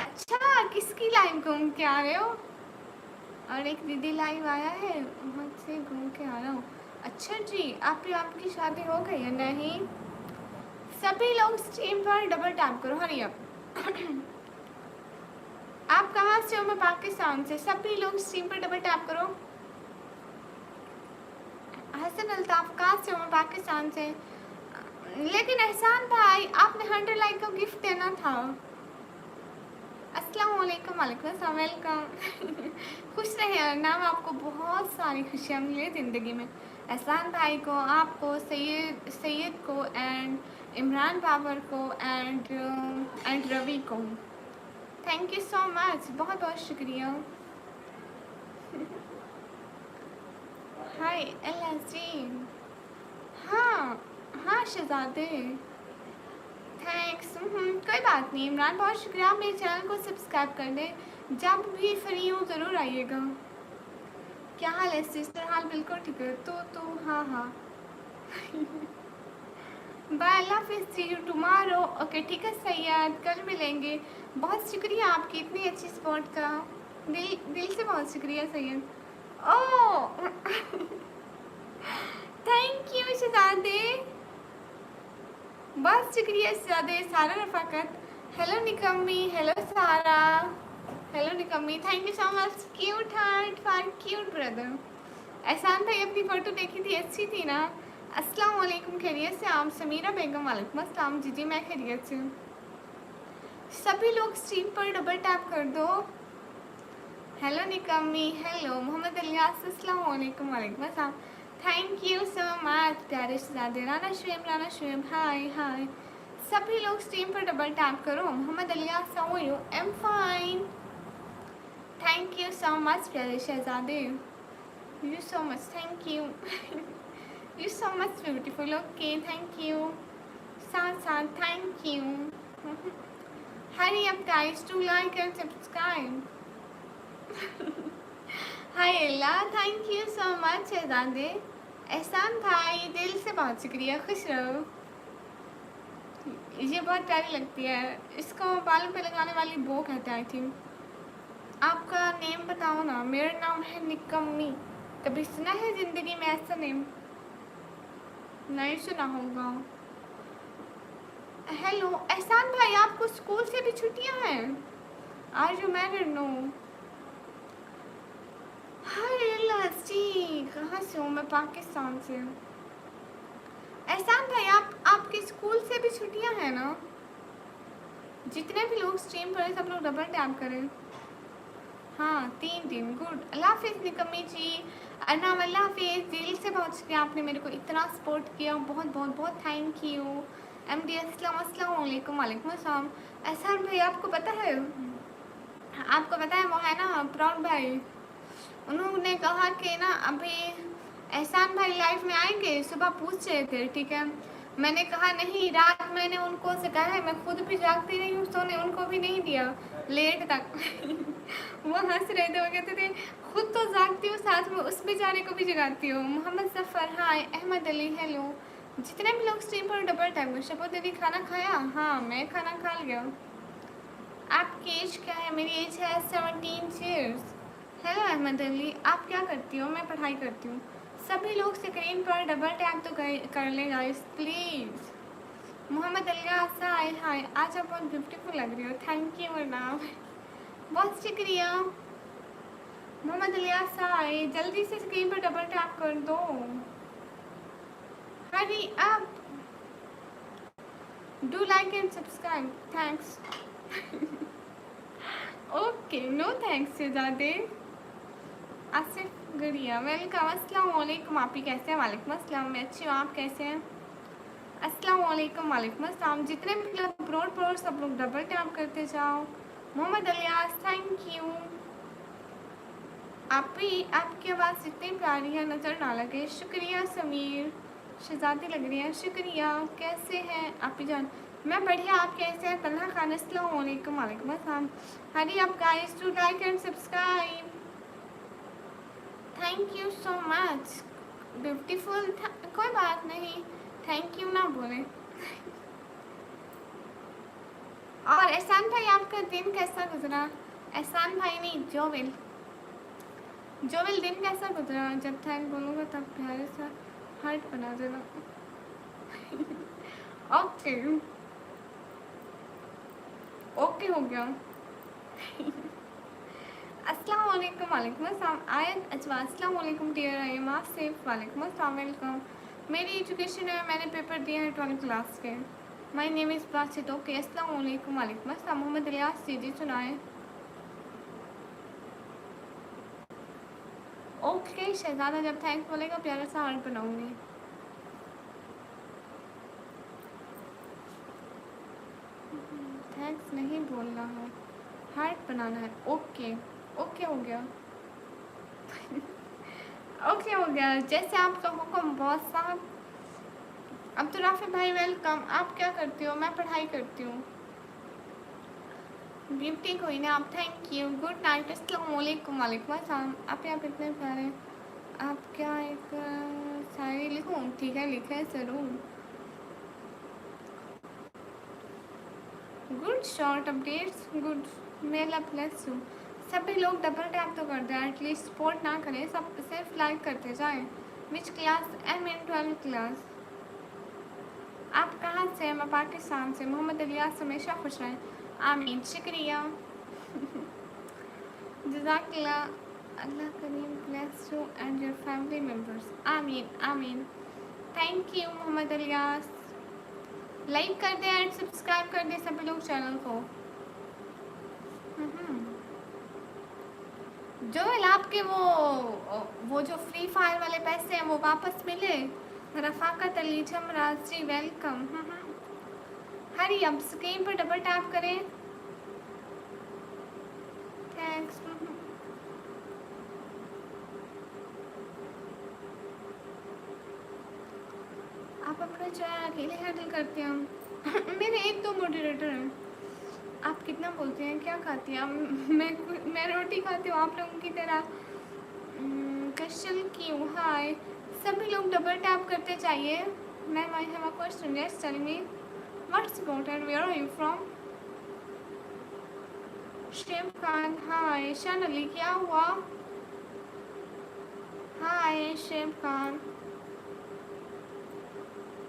Speaker 1: अच्छा किसकी लाइव घूम के आ रहे हो? और एक दीदी लाइव आया है, वहाँ से घूम के आ रहा हूँ. अच्छा जी. आपकी शादी हो गई है? नहीं. सभी लोग स्ट्रीम पर डबल टैप करो. Hurry up. आप कहाँ से हो? मैं पाकिस्तान से. सभी लोग स्ट्रीम पर डबल टैप करो. हसन अल्ताफ कहाँ से हो? मैं पाकिस्तान से. लेकिन एहसान भाई आपने 100 लाइक का गिफ्ट देना था. अस्सलाम वालेकुम. वालेकुम अस्सलाम. वेलकम. खुश रहे अर्नाब. आपको बहुत सारी खुशियाँ मिले ज़िंदगी में. एहसान भाई को, आपको, सैयद को एंड इमरान बाबर को एंड रवि को. Thank you so much. बहुत बहुत शुक्रिया. हाय एलजी. हाँ हाँ शहजादे. थैंक्स. कोई बात नहीं इमरान. बहुत शुक्रिया. आप मेरे चैनल को सब्सक्राइब कर दें. जब भी फ्री हो ज़रूर आइएगा. क्या हाल है सिस्टर? हाल बिल्कुल ठीक है. तो हाँ हाँ. बाय. अल्लाह हाफिज़. सी यू टुमारो. ओके ठीक है सैयद. कल मिलेंगे. बहुत शुक्रिया आपकी इतनी अच्छी सपोर्ट का. दिल से बहुत शुक्रिया सैयद. ओह थैंक यू शहजादे. बहुत शुक्रिया शहजादे. सारा रफ़ाकत. हेलो निकम्मी. हेलो सारा. हेलो निकम्मी, thank you so much. Cute heart for cute brother. एहसान भाई अपनी फ़ोटो देखी थी, अच्छी थी ना। अस्सलाम वालेकुम, खैरियत से? आप समीरा बेगम, वालेकुम अस्सलाम। जी मैं खैरियत से हूँ। सभी लोग स्क्रीन पर डबल टैप कर दो। हेलो निकम्मी, हेलो मोहम्मद इलियास, अस्सलाम वालेकुम, वालेकुम अस्सलाम। थैंक यू सो मच प्यारे शहजादे। राना शुएब, हाय हाय। सभी लोग स्क्रीन पर डबल टैप करो। Mohammad Ilyas, how are you? I am fine, thank you so much प्यारे शहजादे। You so much, thank you. You so much beautiful, okay thank you. साथ साथ thank you. Hurry up guys to like and subscribe. Hi Ella, thank you so much शहजादे। एहसान भाई, दिल से बहुत शुक्रिया, खुश रहो। ये बहुत प्यारी लगती है, इसको बालों पे लगाने वाली बो कहते हैं आई थिंक। आपका नेम बताओ ना। मेरा नाम है निकम्मी। कभी सुना है ज़िंदगी में ऐसा नेम? नहीं सुना होगा। हेलो एहसान भाई, आपको स्कूल से भी छुट्टियां हैं? Are you married? No. Hi Lachi, कहाँ से हूँ? मैं पाकिस्तान से हूँ। एहसान भाई, आपके स्कूल से भी छुट्टियां हैं ना? जितने भी लोग स्ट्रीम पर सब लोग डबल टैप करें। हाँ 3 दिन, गुड। अल्लाह हाफिज़ निकम्मी जी। अनाम, अल्लाह हाफिज़। दिल से बहुत शुक्रिया, आपने मेरे को इतना सपोर्ट किया, बहुत बहुत बहुत थैंक यू। MD अस्सलाम वालेकुम, वालेकुम अस्सलाम। एहसान भाई, आपको पता है वो है ना प्राउड भाई, उन्होंने कहा कि ना अभी एहसान भाई लाइफ में आएंगे, सुबह पूछ रहे थे, ठीक है। मैंने कहा नहीं, रात मैंने उनको से कहा है, मैं खुद भी जागती रही हूँ, सोने उनको भी नहीं दिया लेट तक। वो हंस रहे थे, वो कहते थे खुद तो जागती हूँ, साथ में उस बेचारे को भी जगाती हूँ। मोहम्मद जफ़र, हाय। अहमद अली, हेलो। जितने भी लोग स्ट्रीम पर डबल टाइम में। शपो दीदी, खाना खाया? हाँ मैं खाना खा लिया। आपकी एज क्या है? मेरी एज है 17 ईयर्स। हेलो अहमद अली, आप क्या करती हो? मैं पढ़ाई करती हूँ। सभी लोग स्क्रीन पर डबल टैप तो कर ले गाइस प्लीज़। मोहम्मद अलियास, हाय हाय। आज आप बहुत ब्यूटीफुल लग रही हो, थैंक यू मैडम, बहुत शुक्रिया। मोहम्मद अलियास, हाय। जल्दी से स्क्रीन पर डबल टैप कर दो, hurry up. Do like and subscribe, thanks. Okay, no thanks शहजादे। आसिफ गुड़िया, वेलकम। अस्सलाम वालेकुम, आप ही कैसे हैं? वालेकुम अस्सलाम, मैं अच्छी हूँ, आप कैसे हैं? अस्सलाम वालेकुम, वालेकुम अस्सलाम। जितने भी लोग ब्रॉड सब लोग डबल टैप करते जाओ। Mohammad Aliyas, thank you. आप भी, आपकी आवाज़ इतनी प्यारी है, नज़र ना लगे। शुक्रिया समीर, शहजादी लग रही है, शुक्रिया। कैसे हैं आप ही जान? मैं बढ़िया, आप कैसे हैं? तन्हा खान, अस्सलाम वालेकुम, वालेकुम अस्सलाम। Hurry up guys to like and subscribe, thank you so much beautiful. कोई बात नहीं, थैंक यू ना बोले। और एहसान भाई, आपका दिन कैसा गुजरा? एहसान भाई नहीं, जोविल, जोविल दिन कैसा गुजरा? जब थैंक बोलूँगा तब प्यारे सा हार्ट बना देना। ओके ओके हो गया। अस्सलाम वालेकुम, वालेकुम अस्सलाम। आयत अजवा, अस्सलाम वालेकुम डियर, आई एम आसिफ, वालेकुम अस्सलाम, वेलकम। मेरी एजुकेशन है, मैंने पेपर दिए हैं 12th क्लास के। My name is Basit, okay. अस्सलाम वालेकुम, वालेकुम अस्सलाम। मोहम्मद इलियास, जी सुनाए। ओके शहजादा, जब थैंक्स बोलेगा प्यारा सा हार्ट बनाऊंगी। थैंक्स नहीं बोलना है, हार्ट बनाना है। ओके ओके हो गया। ओके हो गया, जैसे आपका हुक्म बॉस साहब। अब्दुल राफी भाई, वेलकम। आप क्या करती हो? मैं पढ़ाई करती हूँ। ब्यूटी कोई ना आप, थैंक यू। गुड नाइट, अस्सलाम वालेकुम, वालेकुम अस्सलाम। आप यहाँ कितने प्यारे। आप क्या एक शायरी लिखूँ? ठीक है, लिखे ज़रूर। Good short updates, good. Mela plus you. सभी लोग डबल टैप तो कर दें, एटलीस्ट सपोर्ट ना करें, सब सिर्फ लाइक करते जाएं। Which class? Am in 12th class. आप कहाँ से? मैं पाकिस्तान से। मोहम्मद इलियास, हमेशा खुश रहें, आमीन, शुक्रिया। जज़ाकल्लाह, अल्लाह करीम bless you and your family members. आमीन आमीन. Thank you Mohammad Ilyas. Like कर दे एंड सब्सक्राइब कर दे सभी लोग चैनल को. जोएल आपके वो जो फ्री फायर वाले पैसे हैं वो वापस मिले? रफाकत अली जमराज जी वेलकम. हरी अब स्क्रीन पर डबल टैप करें. थैंक्स. आप अपना चैनल अकेले हैंडल करते हैं? मेरे एक दो मॉडरेटर हैं. आप कितना बोलते हैं? क्या खाती हैं? मैं रोटी खाती हूँ आप लोगों की तरह. कशल क्यों? हाय सभी लोग डबल टैप करते चाहिए. Ma'am I have a question. Yes tell me what's about and where are you from? Chef Khan. Hi Shan Ali क्या हुआ? हाय शेफ खान.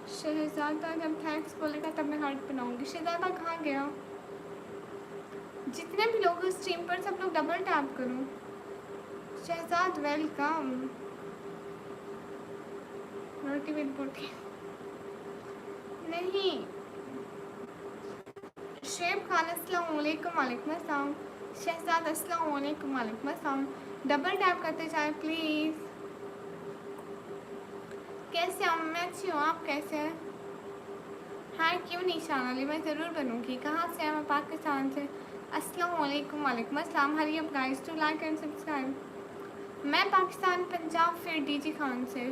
Speaker 1: शहजादा जब थैंक्स बोलेगा तब मैं हार्ट बनाऊंगी. शहजादा कहाँ गया? जितने भी लोग स्ट्रीम पर सब लोग डबल टैप करो. शहजाद वेलकम. रोटी विद बोटी नहीं. शेफ खान अस्सलाम वालेकुम. वालेकुम अस्सलाम. शहजाद अस्सलाम वालेकुम. वालेकुम अस्सलाम. डबल टैप करते जाए प्लीज़. कैसे हम? मैं अच्छी हूँ. आप कैसे हैं? हाँ क्यों नहीं शान अली, मैं ज़रूर बनूँगी. कहाँ से हैं? मैं पाकिस्तान से. अस्सलाम वालेकुम. वालेकुम अस्सलाम. Hurry up guys to like and subscribe. मैं पाकिस्तान पंजाब फिर डीजी खान से.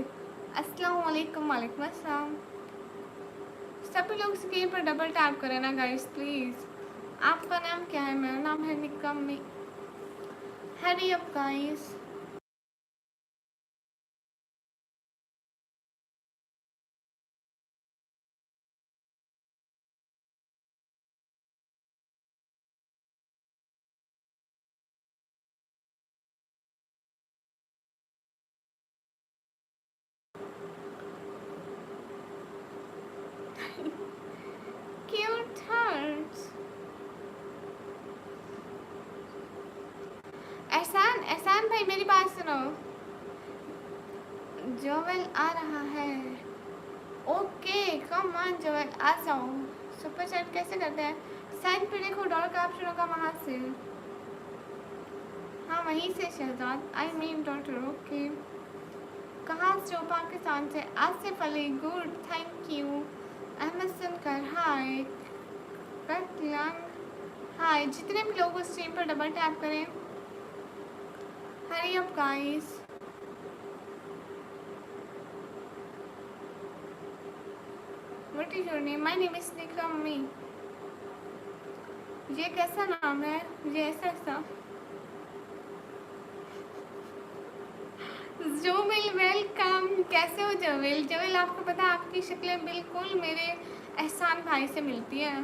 Speaker 1: अस्सलाम वालेकुम. वालेकुम अस्सलाम. सभी लोग स्क्रीन पर डबल टैप करें ना गाइस प्लीज़. आपका नाम क्या है? मेरा नाम है निकम्मी. हरी अप गाइस. Cute hearts. एहसान एहसान भाई मेरी बात सुनो. जोवेल आ रहा है. ओके कम ऑन जोवेल आ जाओ. सुपर चैट कैसे करते हैं? साइड पे देखो डॉलर का ऑप्शन होगा वहाँ से. हाँ वहीं से Shahzad. I mean daughter. Okay कहाँ से हो? पाकिस्तान से. Asif Ali good thank you. Ahmad सुनकर हाय. कटलंग हाय. जितने भी लोग उस स्ट्रीम पर डबल टैप करें. Hurry up guys. What is your name? My name is निकम्मी. ये कैसा नाम है? ये ऐसा ऐसा. जोविल वेलकम. कैसे हो जोविल? जोविल आपको पता है आपकी शक्लें बिल्कुल मेरे एहसान भाई से मिलती हैं.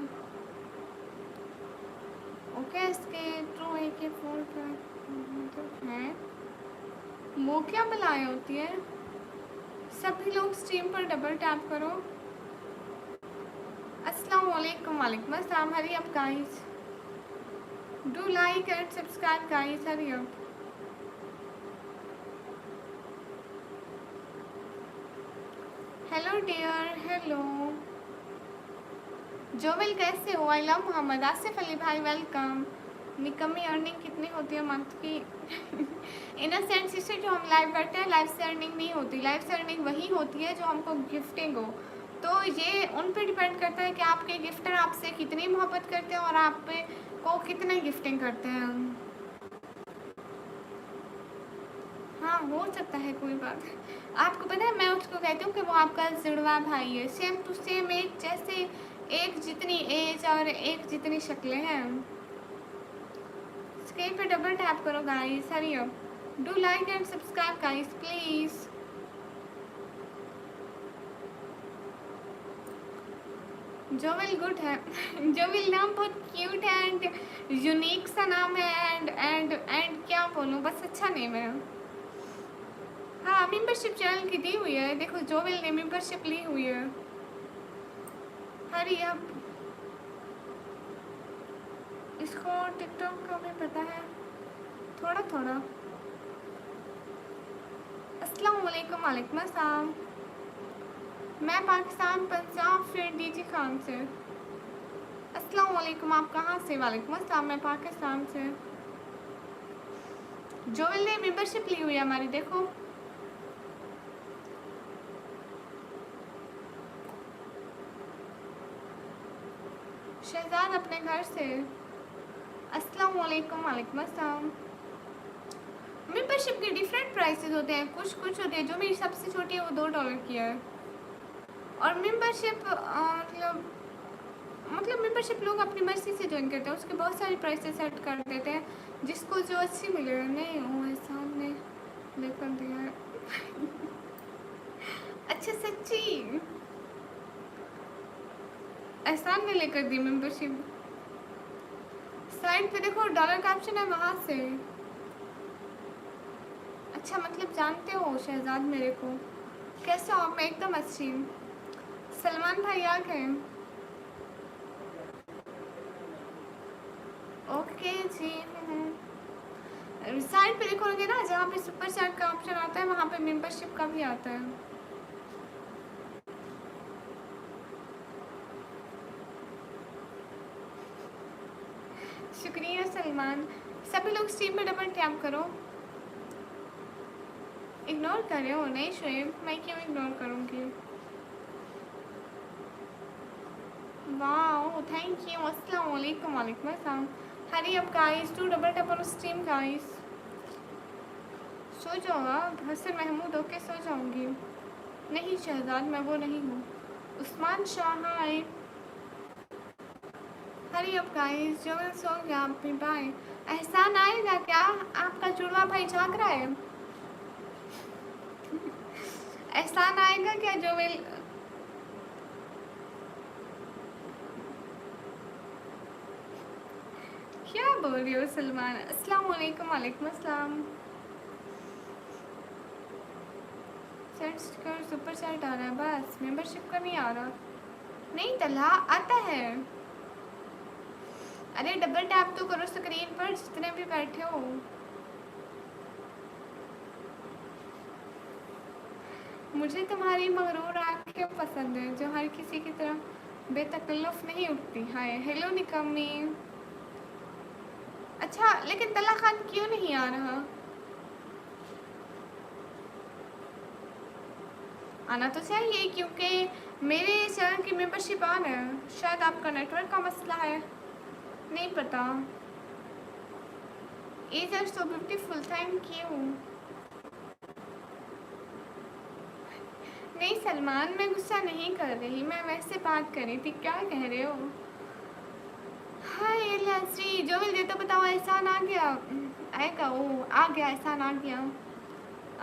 Speaker 1: ओके इसके ट्रू AK-4 है. वो क्या बलाएं होती है? सभी लोग स्ट्रीम पर डबल टैप करो. अस्सलाम वालेकुम. वालेकुम अस्सलाम. Hurry up guys. Do like and subscribe guys. Hurry up. Hello dear. Hello Jovil कैसे हो? I love Mohammad. आसिफ अली भाई वेलकम. निकम्मी अर्निंग कितनी होती है मंथ की? इन अ सेंस इससे जो हम लाइव करते हैं लाइव से अर्निंग नहीं होती. लाइव से अर्निंग वही होती है जो हमको गिफ्टिंग हो. तो ये उन पे डिपेंड करता है कि आपके गिफ्टर आपसे कितनी मोहब्बत करते हैं और आप पे को कितने गिफ्टिंग करते हैं. हाँ हो सकता है कोई बात. आपको पता है मैं उसको कहती हूँ कि वो आपका जुड़वा भाई है. सेम टू सेम एक जैसे. एक जितनी एज और एक जितनी शक्लें हैं. स्क्रीन पे डबल टैप करो guys. Hurry up. Do like and subscribe guys please. Jovil good है. जोविल नाम बहुत क्यूट है एंड यूनिक सा नाम है. एंड क्या बोलूँ बस अच्छा नेम है. हाँ मेंबरशिप चैनल की दी हुई है. देखो जोविल ने मेंबरशिप ली हुई है. Hurry up. इसको टिकटॉक का भी पता है. थोड़ा थोड़ा। अस्सलाम वालेकुम। वालेकुम अस्सलाम। मैं पाकिस्तान, पंजाब, फिर डीजी खान से। अस्सलाम वालेकुम। आप कहाँ से? वालेकुम अस्सलाम। मैं पाकिस्तान से। जोविल ने मेंबरशिप ली हुई है हमारी, देखो। शहजाद अपने घर से। अस्सलाम वालेकुम। वालेकुम अस्सलाम। मेंबरशिप के डिफरेंट प्राइसेस होते हैं, कुछ होते हैं। जो मेरी सबसे छोटी है वो $2 की है। और मेंबरशिप मतलब मेंबरशिप लोग अपनी मर्जी से ज्वाइन करते हैं, उसके बहुत सारे प्राइसेस सेट कर देते हैं, जिसको जो अच्छी मिले। नहीं वो एहसान ने लेकर दिया है। अच्छा सच्ची एहसान ने लेकर दी मेंबरशिप। साइड पे देखो डॉलर का ऑप्शन है, वहाँ से। अच्छा मतलब जानते हो शहजाद मेरे को। कैसे हो आप? मैं एकदम अच्छी। सलमान भाई आ गए। ओके जी। साइड पे देखोगे ना, जहाँ पे सुपर चैट का ऑप्शन आता है वहाँ पे मेंबरशिप का भी आता है। शुक्रिया सलमान। सभी लोग स्ट्रीम में डबल टैप करो। इग्नोर कर रहे हो? नहीं शुएब, मैं क्यों इग्नोर करूँगी। Wow thank you. अस्सलाम वालेकुम। वालेकुम अस्सलाम। Hurry up guys, do double tap on stream guys. सो जाओ आप। हसन महमूद ओके, सो जाऊंगी। नहीं शहजाद मैं वो नहीं हूँ। उस्मान शाह हाय। हरी अप गाइस, जो मैं सो गया आप भी बाय। एहसान आएगा क्या? आपका जुड़वा भाई जाग रहा है। एहसान आएगा क्या जो मैं? क्या बोल रही हो सलमान? अस्सलाम वालेकुम। वालेकुम अस्सलाम। सर्च कर, सुपर चैट आ रहा है बस, मेंबरशिप का नहीं आ रहा। नहीं तला आता है। अरे डबल टैप तो करो स्क्रीन पर जितने भी बैठे हो। मुझे तुम्हारी मगरूर आंखें पसंद है, जो हर किसी की तरह बेतकल्लुफ़ नहीं उठती। हाय हेलो निकम्मी। अच्छा लेकिन तला खान क्यों नहीं आ रहा? आना तो चाहिए क्योंकि मेरे चैनल की मेंबरशिप ऑन है। शायद आपका नेटवर्क का मसला है, नहीं पता। Is are so beautiful, thank you. नहीं सलमान मैं गुस्सा नहीं कर रही, मैं वैसे बात कर रही थी। क्या कह रहे हो? हाय लास्री, जो मिल दे तो बताओ। एहसान आ गया? आएगा वो, आ गया एहसान आ गया।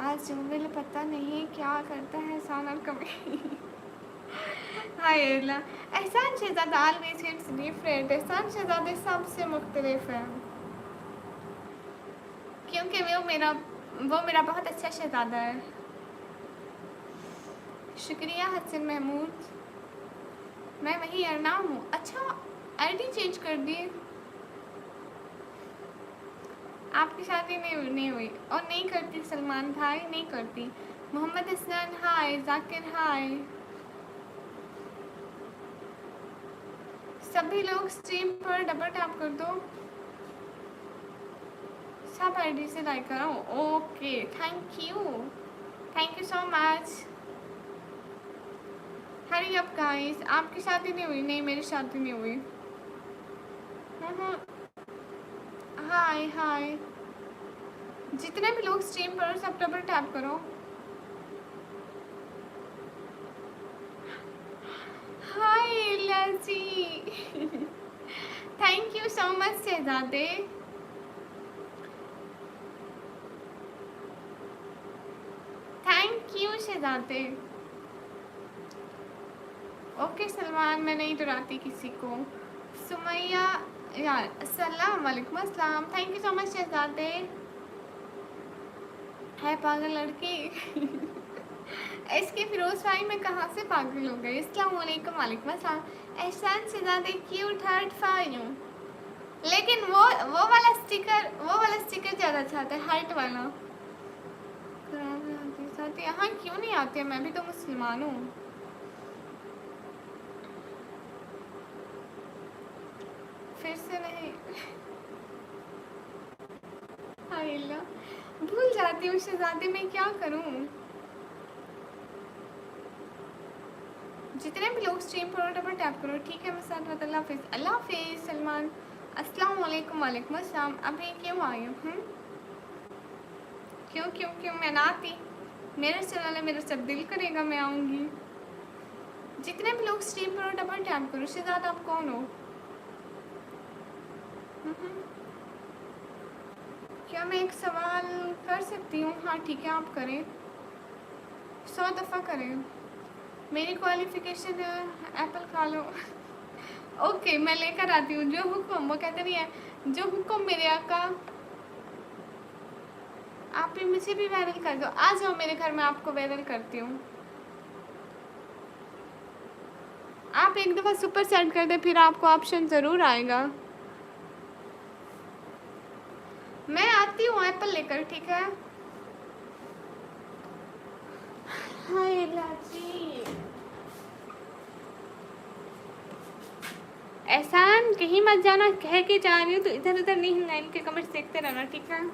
Speaker 1: आज जो मिल पता नहीं क्या करता है एहसान और कभी। हाय अल्लाह। एहसान शहजादा ऑलवेज इट्स डिफरेंट। एहसान शहजादे सबसे मुख्तलिफ है, क्योंकि वो मेरा बहुत अच्छा शहजादा है। शुक्रिया हसन महमूद। मैं वही अरनाम हूँ। अच्छा आईडी चेंज कर दी। आपकी शादी नहीं हुई और नहीं करती सलमान भाई, नहीं करती। मोहम्मद हसनैन हाय। जाकिर हाय। सभी लोग स्ट्रीम पर डबल टैप कर दो। सब आईडी से लाइक करो। Okay thank you so much. Hari up guys. आपकी शादी नहीं हुई? नहीं मेरी शादी नहीं हुई। हाय हाय। जितने भी लोग स्ट्रीम पर सब डबल टैप करो। हाय लाजी। थैंक यू सो मच शहजादे। थैंक यू शहजादे। ओके सलमान, मैं नहीं डराती किसी को। सुमैया यार अस्सलाम वालेकुम अस्सलाम। थैंक यू सो मच शहजादे। है पागल लड़की। इसके फिरोज भाई मैं कहाँ से पागल हो गई। अस्सलाम वालेकुम। वालेकुम अस्सलाम। एहसान शहजादे क्यूट हार्ट फायर। लेकिन वो वाला स्टिकर ज़्यादा अच्छा आता है, हार्ट वाला। साथ यहाँ क्यों नहीं आते? मैं भी तो मुसलमान हूँ। फिर से नहीं। हाय अल्लाह, भूल जाती हूँ शहजादी, मैं क्या करूँ? जितने भी लोग स्ट्रीम पर डबल टैप करो, ठीक है? मैं साथ अल्लाह हाफिज़। अल्लाह हाफिज़ सलमान। अस्सलाम वालेकुम। वालेकुम अस्सलाम। अभी क्यों आई हूँ? क्यों क्यों क्यों मैं ना आती? मेरा चैनल है, मेरा सब दिल करेगा मैं आऊँगी। जितने भी लोग स्ट्रीम पर डबल टैप करो। शहजाद आप कौन हो? क्या मैं एक सवाल कर सकती हूँ? हाँ ठीक है, आप करें, 100 दफ़ा करें। मेरी क्वालिफिकेशन एप्पल खा लो। ओके, मैं लेकर आती हूँ जो हुक्म। वो कहते नहीं है, जो हुक्म मेरे आका। आप भी मुझे भी वायरल कर दो। आ जाओ मेरे घर में, आपको वायरल करती हूँ। आप एक दफ़ा सुपर सेट कर दे, फिर आपको ऑप्शन ज़रूर आएगा। मैं आती हूँ एप्पल लेकर, ठीक है? हाय लाची, एहसान कहीं मत जाना, कह के जा रही हूँ तो इधर उधर नहीं हिलना, इनके कमेंट्स देखते रहना, ठीक है?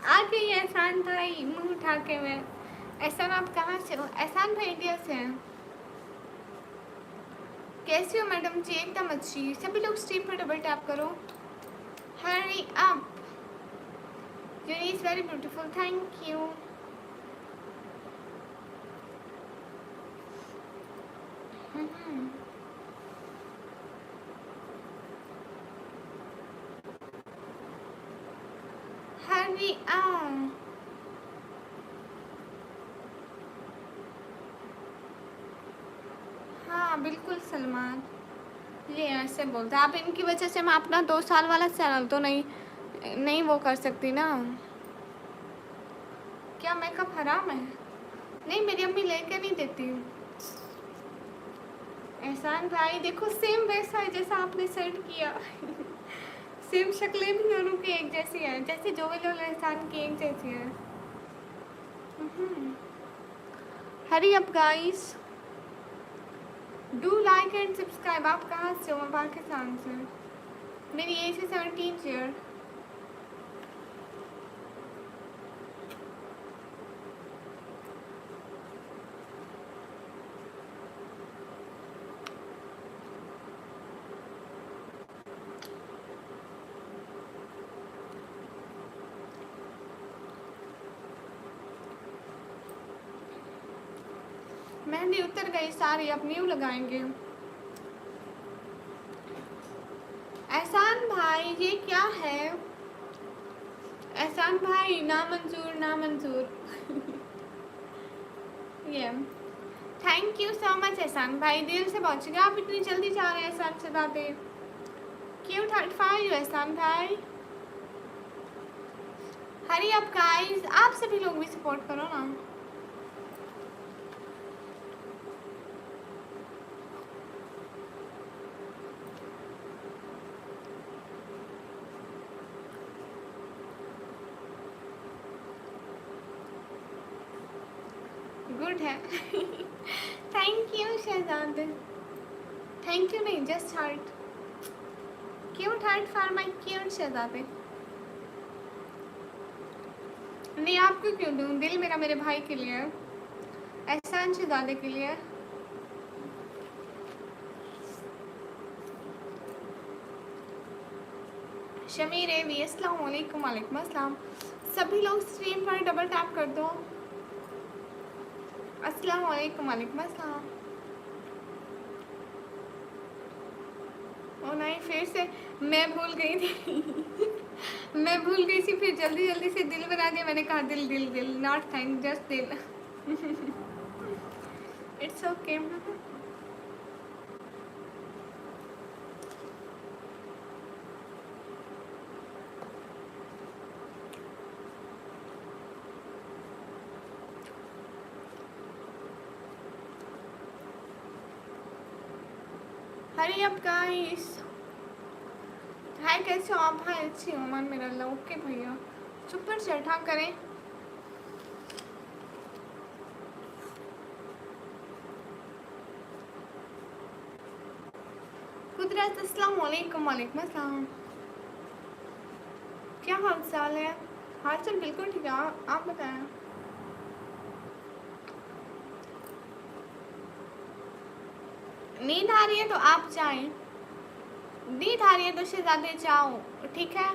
Speaker 1: आ गई एहसान भाई, मुंह उठा के। मैं एहसान, आप कहाँ से हो? एहसान भाई इंडिया से हैं। कैसी हो मैडम जी? एकदम अच्छी। सभी लोग स्ट्रीम पर डबल टैप करो। Hurry up, your is very beautiful, thank you. Hurry up. हाँ बिल्कुल सलमान, ये ऐसे बोलते हैं। आप इनकी वजह से मैं अपना 2 साल वाला चैनल तो नहीं नहीं वो कर सकती ना। क्या मेकअप हराम है? नहीं, मेरी अम्मी लेके नहीं देती। एहसान भाई देखो, सेम वैसा है जैसा आपने सेट किया। सेम शक्लें भी दोनों की एक जैसी हैं, जैसे जोवेल और एहसान की एक जैसी है। हरी up guys, do like and subscribe. आप कहाँ से हो? मैं पाकिस्तान से। मेरी एज है 17 ईयर। मेहंदी उतर गई सारी, अब न्यू लगाएंगे। एहसान भाई ये क्या है? एहसान भाई ना मंजूर, ना मंजूर। ये थैंक यू सो मच एहसान भाई, दिल से पहुँचेगा। आप इतनी जल्दी जा रहे हैं एहसान से दादे। क्यों 35 एहसान भाई? हरी अप गाइस, आप सभी लोग भी सपोर्ट करो ना। गुड है। Thank you Shahzad. Thank you नहीं, just heart. Cute heart for my cute शहजादे। नहीं आपको क्यों दूँ, दिल मेरा मेरे भाई के लिए है, एहसान शहजादे के लिए। शमीर एवी अस्सलाम वालेकुम। वालेकुम अस्सलाम। सभी लोग स्क्रीन पर डबल टैप कर दो। अस्सलाम वालेकुम। वालेकुम अस्सलाम। ओ नहीं, फिर से मैं भूल गई थी। मैं भूल गई थी, फिर जल्दी जल्दी से दिल बना दिया। मैंने कहा दिल दिल दिल, नॉट थैंक, जस्ट दिल। It's okay. Hurry up guys. Hi कैसे हो आप? भाई अच्छी हो मन मेरा अल्लाह। ओके भैया सुपर चैट हाँ करें। कुदरत अस्सलाम वालेकुम। वालेकुम अस्सलाम। क्या हाल चाल है? हाल चाल बिल्कुल ठीक है, आप बताएं। नींद आ रही है तो आप जाएं, नींद आ रही है तो शहजादे जाओ, ठीक है।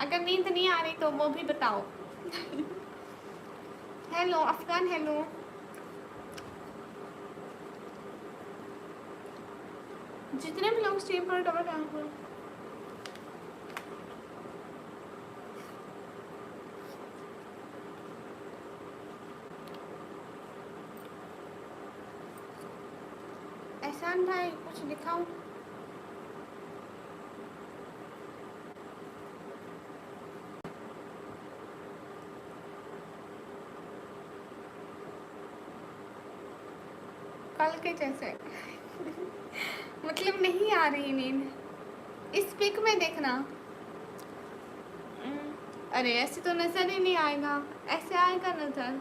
Speaker 1: अगर नींद नहीं आ रही तो वो भी बताओ। Hello Afghan, hello. जितने भी लोग स्ट्रीम पर डबल टैप करो। एहसान भाई कुछ दिखाओ। कल के जैसे। मतलब नहीं आ रही नींद। इस पिक में देखना। अरे ऐसे तो नजर ही नहीं आएगा, ऐसे आएगा नजर।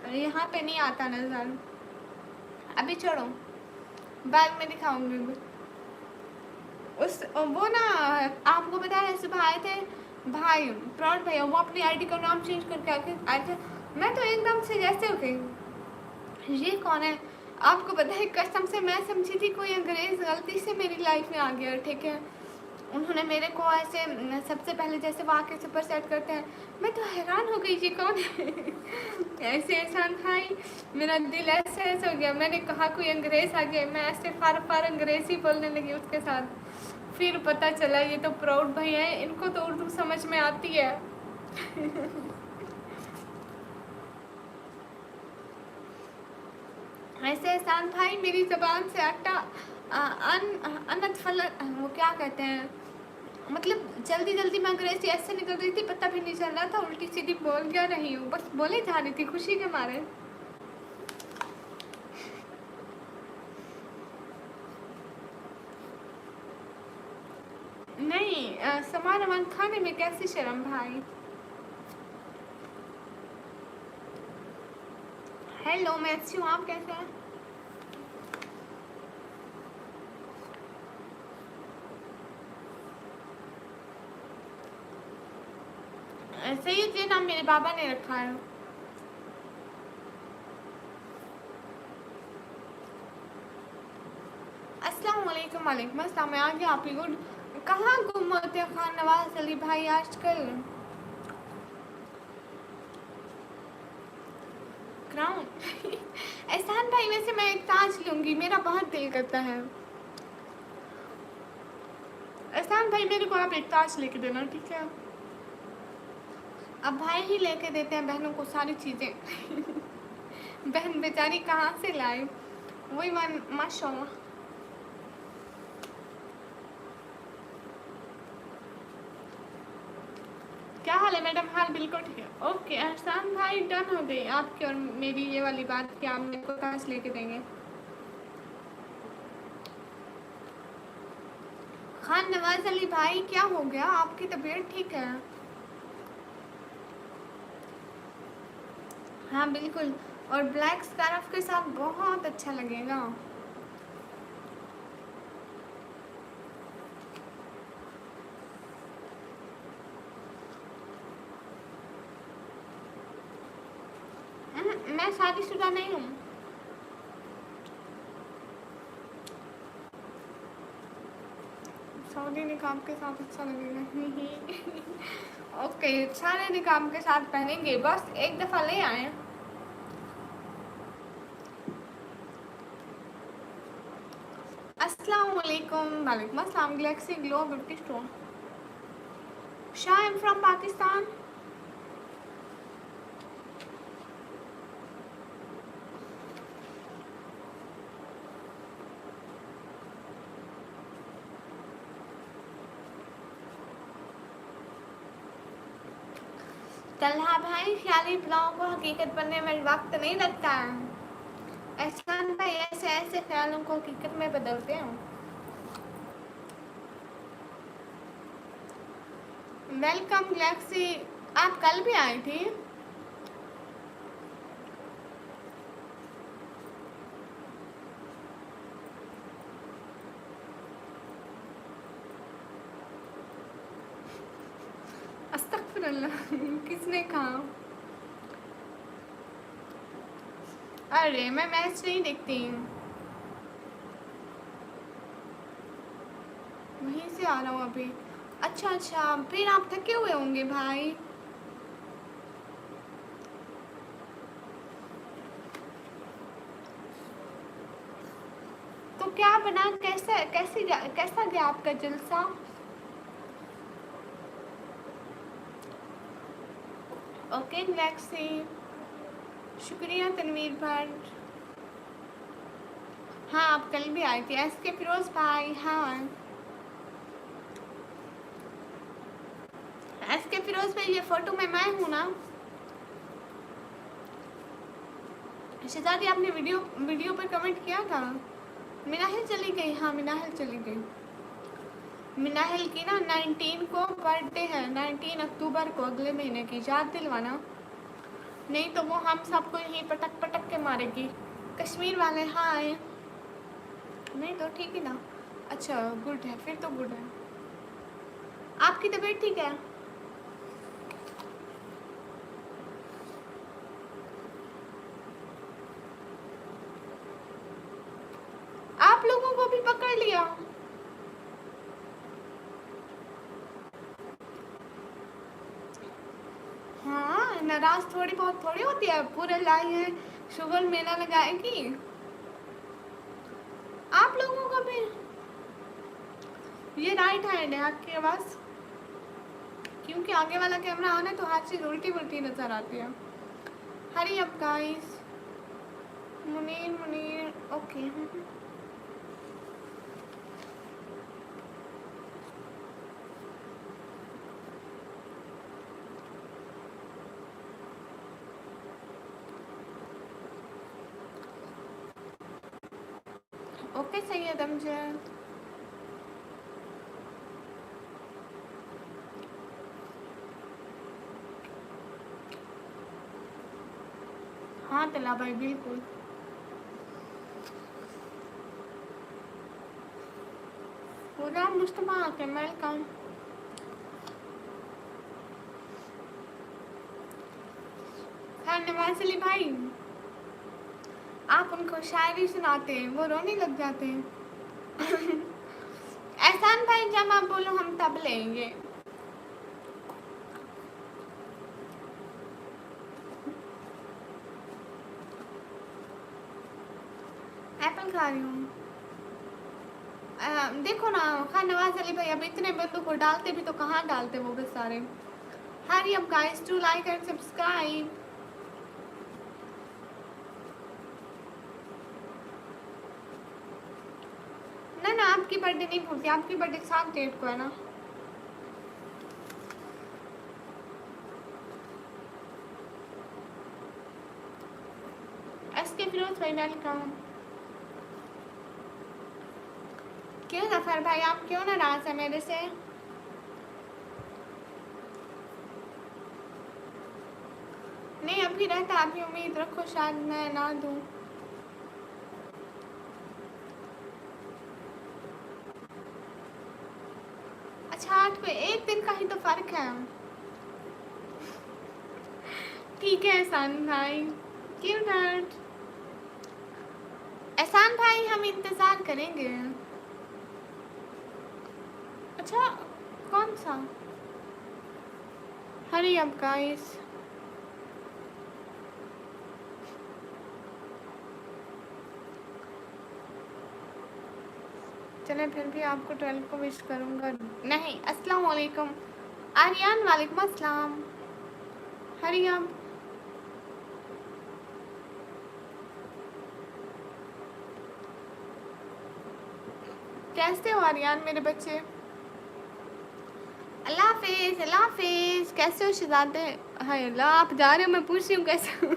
Speaker 1: अरे यहाँ पे नहीं आता नजर। अभी छोड़ो, बाद में दिखाऊंगी। उस वो ना, आपको पता है सुबह आए थे भाई प्राउड भैया, वो अपनी आईडी का नाम चेंज करके आए थे। मैं तो एकदम से जैसे हो गई, ये कौन है? आपको पता है कसम से मैं समझी थी कोई अंग्रेज गलती से मेरी लाइफ में आ गया, ठीक है। उन्होंने मेरे को ऐसे सबसे पहले जैसे वाकई सुपर सेट करते हैं, मैं तो हैरान हो गई, ये कौन है? ऐसे एहसान भाई मेरा दिल ऐसे ऐसे हो गया। मैंने कहा कोई अंग्रेज आ गया, मैं ऐसे फार फार अंग्रेजी बोलने लगी उसके साथ। फिर पता चला ये तो प्राउड भाई है, इनको तो उर्दू समझ में आती है। ऐसे एहसान भाई मेरी ज़बान से आटा अनत फल, वो क्या कहते हैं, मतलब जल्दी जल्दी मैं अंग्रेजी ऐसे निकल रही थी, पता भी नहीं चल रहा था, उल्टी सीधी बोल क्या रही हूँ, बस बोले जा रही थी खुशी के मारे। नहीं सामान वामान खाने में कैसी शर्म भाई। हेलो मैं अच्छी हूँ, आप कैसे हैं? सही ये नाम मेरे बाबा ने रखा है। अस्सलाम वालेकुम। वालेकुम अस्सलाम। मैं आ गया आप ही गुड। कहाँ गुम होते हैं खान नवाज अली भाई आजकल? क्राउन। एहसान भाई वैसे मैं एक ताज लूंगी, मेरा बहुत दिल करता है। एहसान भाई मेरे को आप एक ताज लेके देना, ठीक है। अब भाई ही लेके देते हैं बहनों को सारी चीज़ें। बहन बेचारी कहाँ से लाए, वही मन माशाल्लाह। क्या हाल है मैडम? हाल बिल्कुल ठीक है। ओके एहसान भाई डन हो गई आपकी और मेरी ये वाली बात कि आप मेरे को ताज लेके देंगे। खान नवाज अली भाई क्या हो गया, आपकी तबीयत ठीक है? हाँ बिल्कुल, और ब्लैक स्कार्फ के साथ बहुत अच्छा लगेगा। मैं शादीशुदा नहीं हूँ। सऊदी निकाब के साथ अच्छा लगेगा। ओके, सारे निकाब के साथ पहनेंगे, बस एक दफ़ा ले आए। अस्सलाम वालेकुम। वालेकुम अस्सलाम। Galaxy glow beauty store. Shah, I am from Pakistan. Talha भाई, ख्याली प्लान को हकीकत बनने में वक्त नहीं लगता है। एहसान भाई ऐसे ऐसे ख्यालों को हकीकत में बदलते हैं। Welcome Galaxy. आप कल भी आई थी। अस्तगफिरुल्लाह। किसने कहा? अरे मैं मैच नहीं देखती, वहीं से आ रहा हूँ अभी। अच्छा अच्छा, फिर आप थके हुए होंगे भाई। तो क्या बना, कैसा गया आपका जलसा? ओके गैलेक्सी, शुक्रिया तनवीर भट्ट। हाँ आप कल भी आई थी। एस के फिरोज भाई, हाँ एस के फिरोज भाई, ये फोटो में मैं हूँ ना? शहजादी आपने वीडियो पर कमेंट किया था। मिनाहिल चली गई, हाँ मिनाहिल चली गई। मिनाहिल की ना 19 को बर्थडे है, 19 अक्टूबर को, अगले महीने की, याद दिलवाना, नहीं तो वो हम सबको यहीं पटक पटक के मारेगी। कश्मीर वाले हाँ आए, नहीं तो ठीक है ना। अच्छा गुड है, फिर तो गुड है। आपकी तबीयत ठीक है? आप लोगों को भी पकड़ लिया? हाँ नाराज थोड़ी बहुत थोड़ी होती है, पूरे लाई है, शुगर मेला लगाएगी। आप लोगों को भी। ये राइट हैंड है आपके पास, क्योंकि आगे वाला कैमरा ऑन है तो हाथ से उल्टी उल्टी नजर आती है। हरी up guys. Munir Munir okay. Okay Syed Amjad. हाँ तला भाई बिल्कुल। पूरा मुस्तफा के वेलकम। हाँ नवाज अली भाई, आप उनको शायरी सुनाते हैं, वो रोने लग जाते हैं। एहसान भाई जब आप बोलो हम तब लेंगे। एप्पल खा रही हूँ। देखो ना खान नवाज अली भाई, अब इतने बंदों को डालते भी तो कहाँ डालते वो बस सारे। Hurry up guys to like and subscribe. ना ना आपकी बर्थडे नहीं भूलती, आपकी बर्थडे 7 डेट को है ना। एस के फिरोज भाई वेलकम। क्यों जफर भाई आप क्यों नाराज है मेरे से? नहीं अभी भी रहता, आप ही उम्मीद रखो शायद मैं ना दूँ। अच्छा 8 पे 1 दिन का ही तो फ़र्क है। ठीक है एहसान भाई, क्यों नॉट। एहसान भाई हम इंतज़ार करेंगे। अच्छा कौन सा? हरी अप गाइस। चले फिर भी आपको 12 को विश करूँगा। नहीं, अस्सलाम वालेकुम आर्यन, वालेकुम अस्सलाम। Hurry up. कैसे हो आर्यन मेरे बच्चे? अल्लाह हाफिज़, अल्लाह हाफिज़। कैसे हो शहजादे? हाय अल्लाह, आप जा रहे हो, मैं पूछ रही हूँ कैसे हो।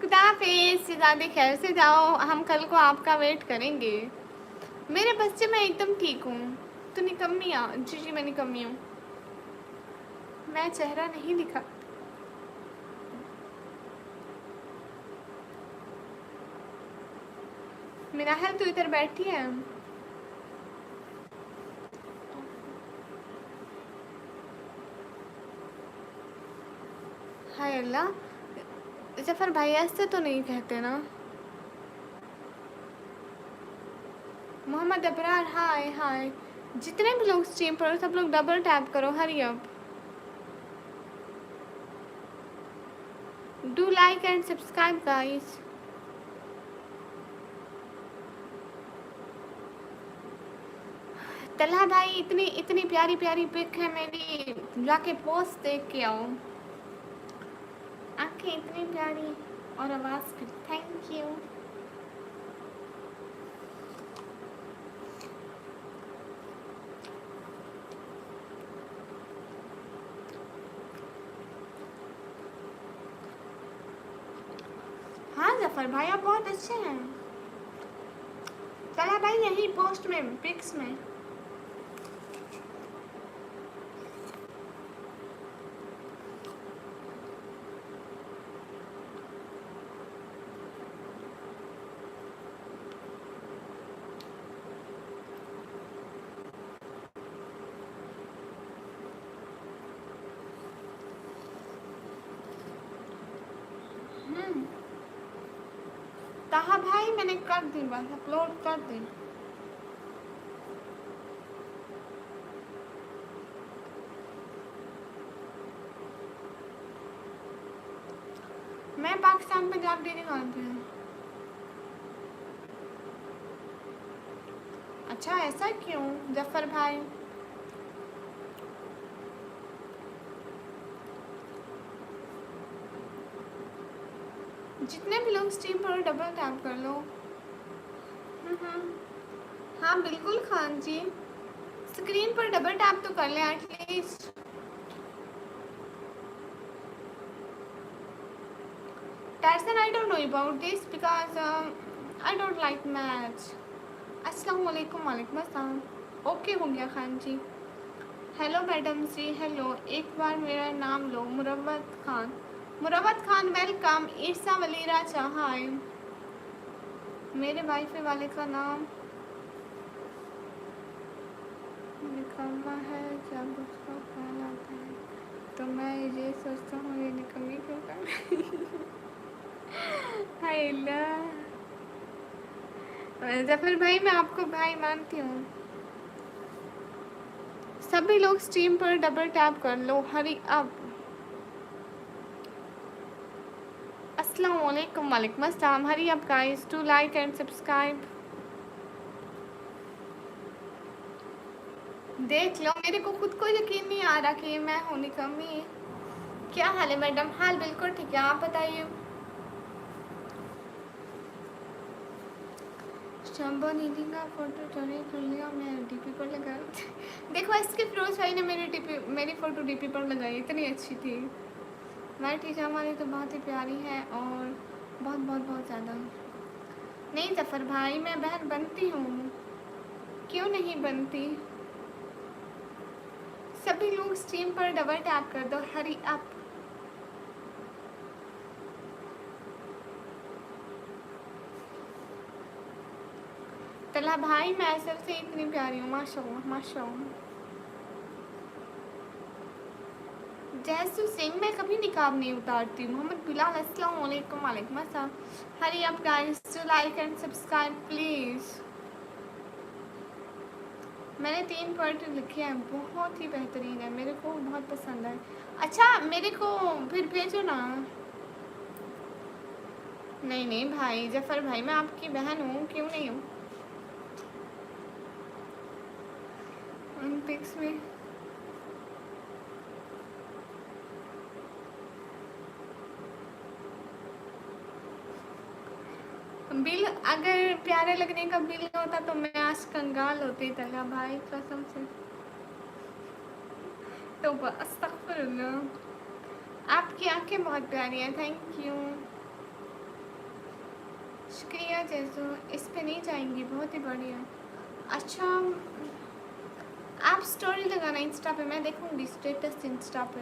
Speaker 1: खुदा हाफिज़ शहजादे, खैर से जाओ, हम कल को आपका वेट करेंगे। मेरे बच्चे मैं एकदम ठीक हूँ। तो निकम्मी आ? जी जी मैं निकम्मी हूँ। मैं चेहरा नहीं दिखा। मेरा है तो इधर बैठी है। हाय अल्लाह, जफर भाई ऐसे तो नहीं कहते ना। मोहम्मद अबरार हाय हाय। जितने भी लोग स्ट्रीम पर हो सब लोग डबल टैप करो, हरी up. Do like and subscribe guys. Talha भाई इतनी इतनी प्यारी प्यारी पिक है मेरी, जाके पोस्ट देख के आओ। आंखें इतनी प्यारी और आवाज़ भी, थैंक यू। हाँ जफर भाई आप बहुत अच्छे हैं। तलहा भाई यही पोस्ट में पिक्स में। ताहा भाई मैंने कर दी, बस अपलोड कर दी। मैं पाकिस्तान पंजाब डेली खाती हूँ। अच्छा ऐसा क्यों जफर भाई? जितने भी लोग स्ट्रीम पर डबल टैप कर लो। हाँ बिल्कुल खान जी, स्क्रीन पर डबल टैप तो कर लें at least. Tarzan, I don't know about this because I don't like match. अस्सलाम वालेकुम, वालेकुम अस्सलाम। ओके हो गया खान जी। हेलो मैडम जी, हेलो। एक बार मेरा नाम लो, मुरव्वत खान। मुरव्वत खान वेलकम। ईर्सा वलीरा चाहाय। मेरे वाईफाई वाले का नाम निकम्मा है, जब उसका कॉल आता है तो मैं ये सोचता हूँ ये निकम्मी क्यों कर। हाय अल्लाह। जफर भाई मैं आपको भाई मानती हूँ। सभी लोग स्ट्रीम पर डबल टैप कर लो, हरी अप। अस्सलाम वालेकुम, वालेकुम अस्सलाम। Hurry up guys, to like and subscribe. देख लो, मेरे को खुद को यकीन नहीं आ रहा कि ये मैं हूँ निकम्मी। क्या हाल है मैडम? हाल बिल्कुल ठीक है, आप बताइए। शंभो निधि का फोटो चोरी कर लिया, मैं डीपी पर लगा। देखो इसके फिरोज भाई ने मेरी फ़ोटो डीपी पर लगाई, इतनी अच्छी थी। मेरी टीचर हमारी तो बहुत ही प्यारी है और बहुत बहुत बहुत ज़्यादा। नहीं जफ़र भाई मैं बहन बनती हूँ, क्यों नहीं बनती। सभी लोग स्ट्रीम पर डबल टैप कर दो, हरी अप। तला भाई मैं असल से इतनी प्यारी हूँ, माशाल्लाह माशाल्लाह। जैसू सिंह मैं कभी निकाब नहीं उतारती। मोहम्मद बिलाल अस्सलाम वालेकुम। वालेकुम अस्सलाम। Hurry up guys to like and subscribe please. मैंने 3 पॉइंट लिखे हैं, बहुत ही बेहतरीन है, मेरे को बहुत पसंद है। अच्छा मेरे को फिर भेजो ना। नहीं नहीं भाई जफ़र भाई मैं आपकी बहन हूँ, क्यों नहीं हूँ। उन पिक्स में बिल अगर प्यारे लगने का बिल होता तो मैं आज कंगाल होती तला भाई कसम से। तो अस्तगफिरुल्लाह। आपकी आंखें बहुत प्यारी हैं, थैंक यू शुक्रिया। जैसो इस पे नहीं जाएंगी, बहुत ही बढ़िया। अच्छा आप स्टोरी लगाना इंस्टा पे, मैं देखूंगी स्टेटस इंस्टा पे।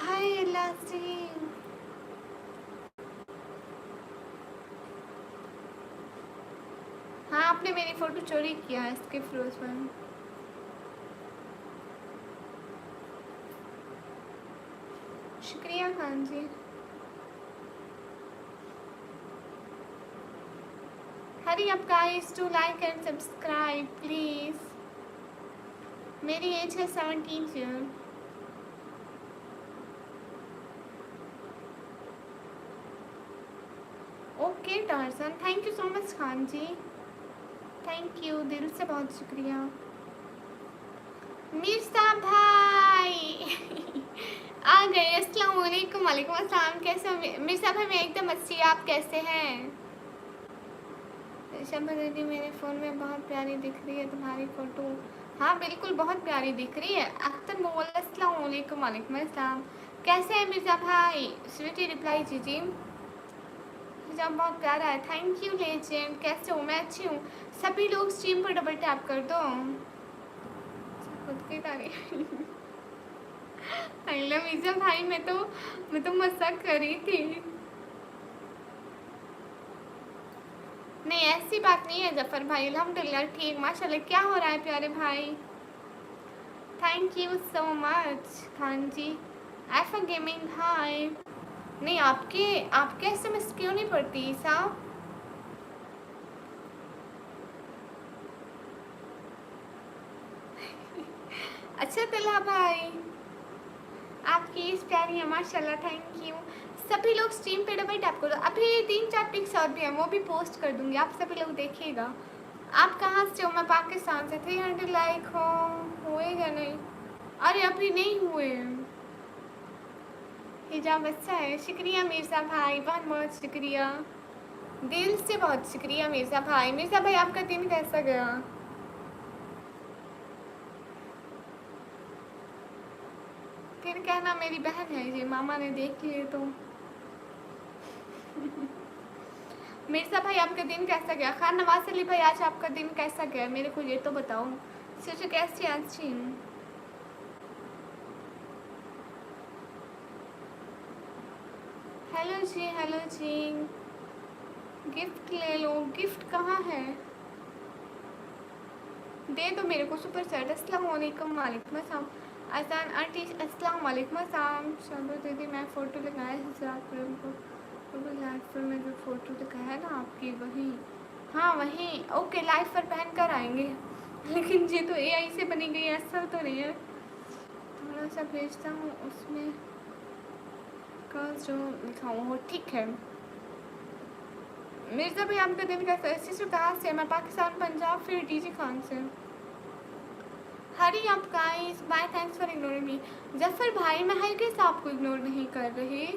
Speaker 1: हाय अल्लाह से। हाँ आपने मेरी फ़ोटो चोरी किया है इसके फिरोज में। शुक्रिया Khan ji. Hurry up guys to like and subscribe please. मेरी एज है 17 year. Okay Tarzan, thank you so much Khan ji, thank you दिल से, बहुत शुक्रिया। मिर्जा भाई आ गए। अस्सलाम वालेकुम। वालेकुम अस्सलाम। कैसे हो मिर्जा भाई? मैं एकदम अच्छी, आप कैसे हैं? शबा दीदी मेरे फ़ोन में बहुत प्यारी दिख रही है तुम्हारी फ़ोटो। हाँ बिल्कुल बहुत प्यारी दिख रही है। अख्तर बोल अस्सलाम वालेकुम। वालेकुम अस्सलाम। कैसे हैं मिर्जा भाई? स्वीटी रिप्लाई कीजिए। हिजाब बहुत प्यारा है, थैंक यू लेजेंड। कैसे हो? मैं अच्छी हूँ। सभी लोग स्ट्रीम पर डबल टैप कर दो। खुद की तारीफ अल्लाह मिर्जा भाई मैं तो मजाक कर रही थी। नहीं ऐसी बात नहीं है जफ़र भाई, अल्हम्दुलिल्लाह ठीक माशाल्लाह। क्या हो रहा है प्यारे भाई? Thank you so much Khan ji. F gaming hi. नहीं आपके एसएमएस क्यों नहीं पढ़ती साहब? अच्छा तला भाई आपकी इस प्यारी है माशाल्लाह, थैंक यू। सभी लोग स्ट्रीम पे डबल टैप करो। अभी 3-4 पिक्स और भी हैं, वो भी पोस्ट कर दूंगी, आप सभी लोग देखिएगा। आप कहाँ से हो? मैं पाकिस्तान से। 300 लाइक होएगा नहीं? अरे अभी नहीं हुए। हिजाब अच्छा है, शुक्रिया मिर्ज़ा भाई, बहुत बहुत शुक्रिया दिल से, बहुत शुक्रिया मिर्ज़ा भाई। मिर्ज़ा भाई आपका दिन कैसा गया? फिर कहना मेरी बहन है ये, मामा ने देख लिए तो। मिर्ज़ा भाई आपका दिन कैसा गया? खान नवाज अली भाई आज आपका दिन कैसा गया मेरे को ये तो बताओ। सोचो कैसी अच्छी हूँ। हेलो जी, हेलो जी। गिफ्ट ले लो। गिफ्ट कहाँ है? दे दो मेरे को सुपर सेट। अस्सलाम वालेकुम। वालेकुम अस्सलाम। अजान आंटी अस्सलाम वालेकुम अस्सलाम। चलो दीदी मैं फ़ोटो लगाया हजरात पर उनको लाइव पर में जो फ़ोटो दिखाया है ना आपकी वही। हाँ वही ओके, लाइव पर पहन कर आएंगे। लेकिन ये तो एआई से बनी गई है, ऐसा तो नहीं है। थोड़ा सा भेजता हूँ उसमें का जो लिखा हुआ हो, ठीक है। मिर्ज़ा भाई आपका दिन कैसा है? सिस्टर कहाँ से? मैं पाकिस्तान पंजाब, फिर डीजी खान से। Hurry up guys bye, thanks for ignoring me. Zafar भाई मैं हर किस आपको इग्नोर नहीं कर रही,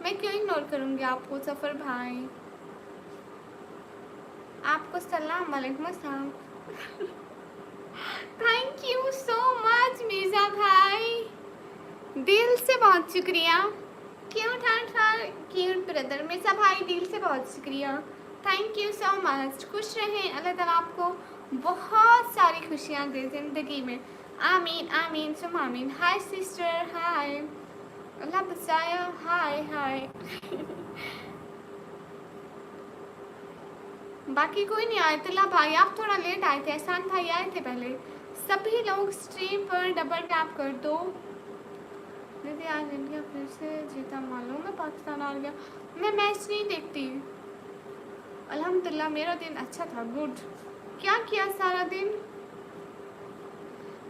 Speaker 1: मैं क्यों इग्नोर करूँगी आपको जफ़र भाई? आपको सलाम। वालेकुम अस्सलाम। Thank you so much Mirza भाई, दिल से बहुत शुक्रिया। Cute heart for cute brother. Mirza भाई दिल से बहुत शुक्रिया, थैंक यू सो मच। खुश रहें, अल्लाह ताला आपको बहुत सारी खुशियाँ दे ज़िंदगी में। आमीन आमीन सुम आमीन। हाय सिस्टर, हाय, अल्लाह बचाया। हाय हाय बाकी कोई नहीं आया। तिला भाई आप थोड़ा लेट आए थे, एहसान भाई आए थे पहले। सभी लोग स्ट्रीम पर डबल टैप कर दो। दीदी आज इंडिया फिर से जीता, मालूम है पाकिस्तान आ गया। मैं मैच नहीं देखती। अल्हम्दुलिल्लाह मेरा दिन अच्छा था, गुड। क्या किया सारा दिन?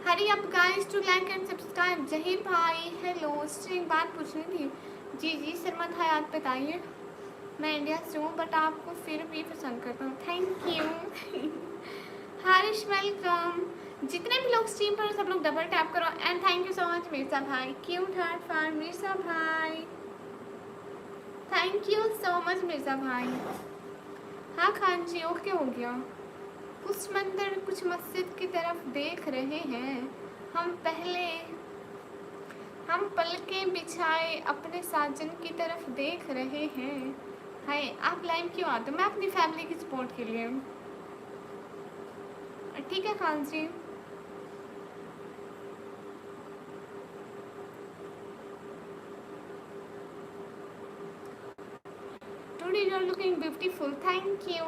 Speaker 1: Hurry up guys to like and subscribe. Zaheer भाई हेलो, उससे एक बात पूछनी थी। जी जी सरमत हयात बताइए। मैं इंडिया से हूँ बट आपको फिर भी पसंद करता हूँ, थैंक यू। हारिश वेलकम। जितने भी लोग स्ट्रीम पर सब लोग डबल टैप करो and thank you so much Mirza भाई, क्यूट हार्ट फॉर मिर्जा भाई, thank you so much Mirza भाई। हाँ खान जी ओके हो गया। कुछ मंदिर कुछ मस्जिद की तरफ देख रहे हैं। हम हम पलकें बिछाए अपने साजन की तरफ देख रहे हैं। हाय आप लाइव क्यों आते हो? मैं अपनी फैमिली की सपोर्ट के लिए। ठीक है Khan ji. Today you are looking beautiful, thank you.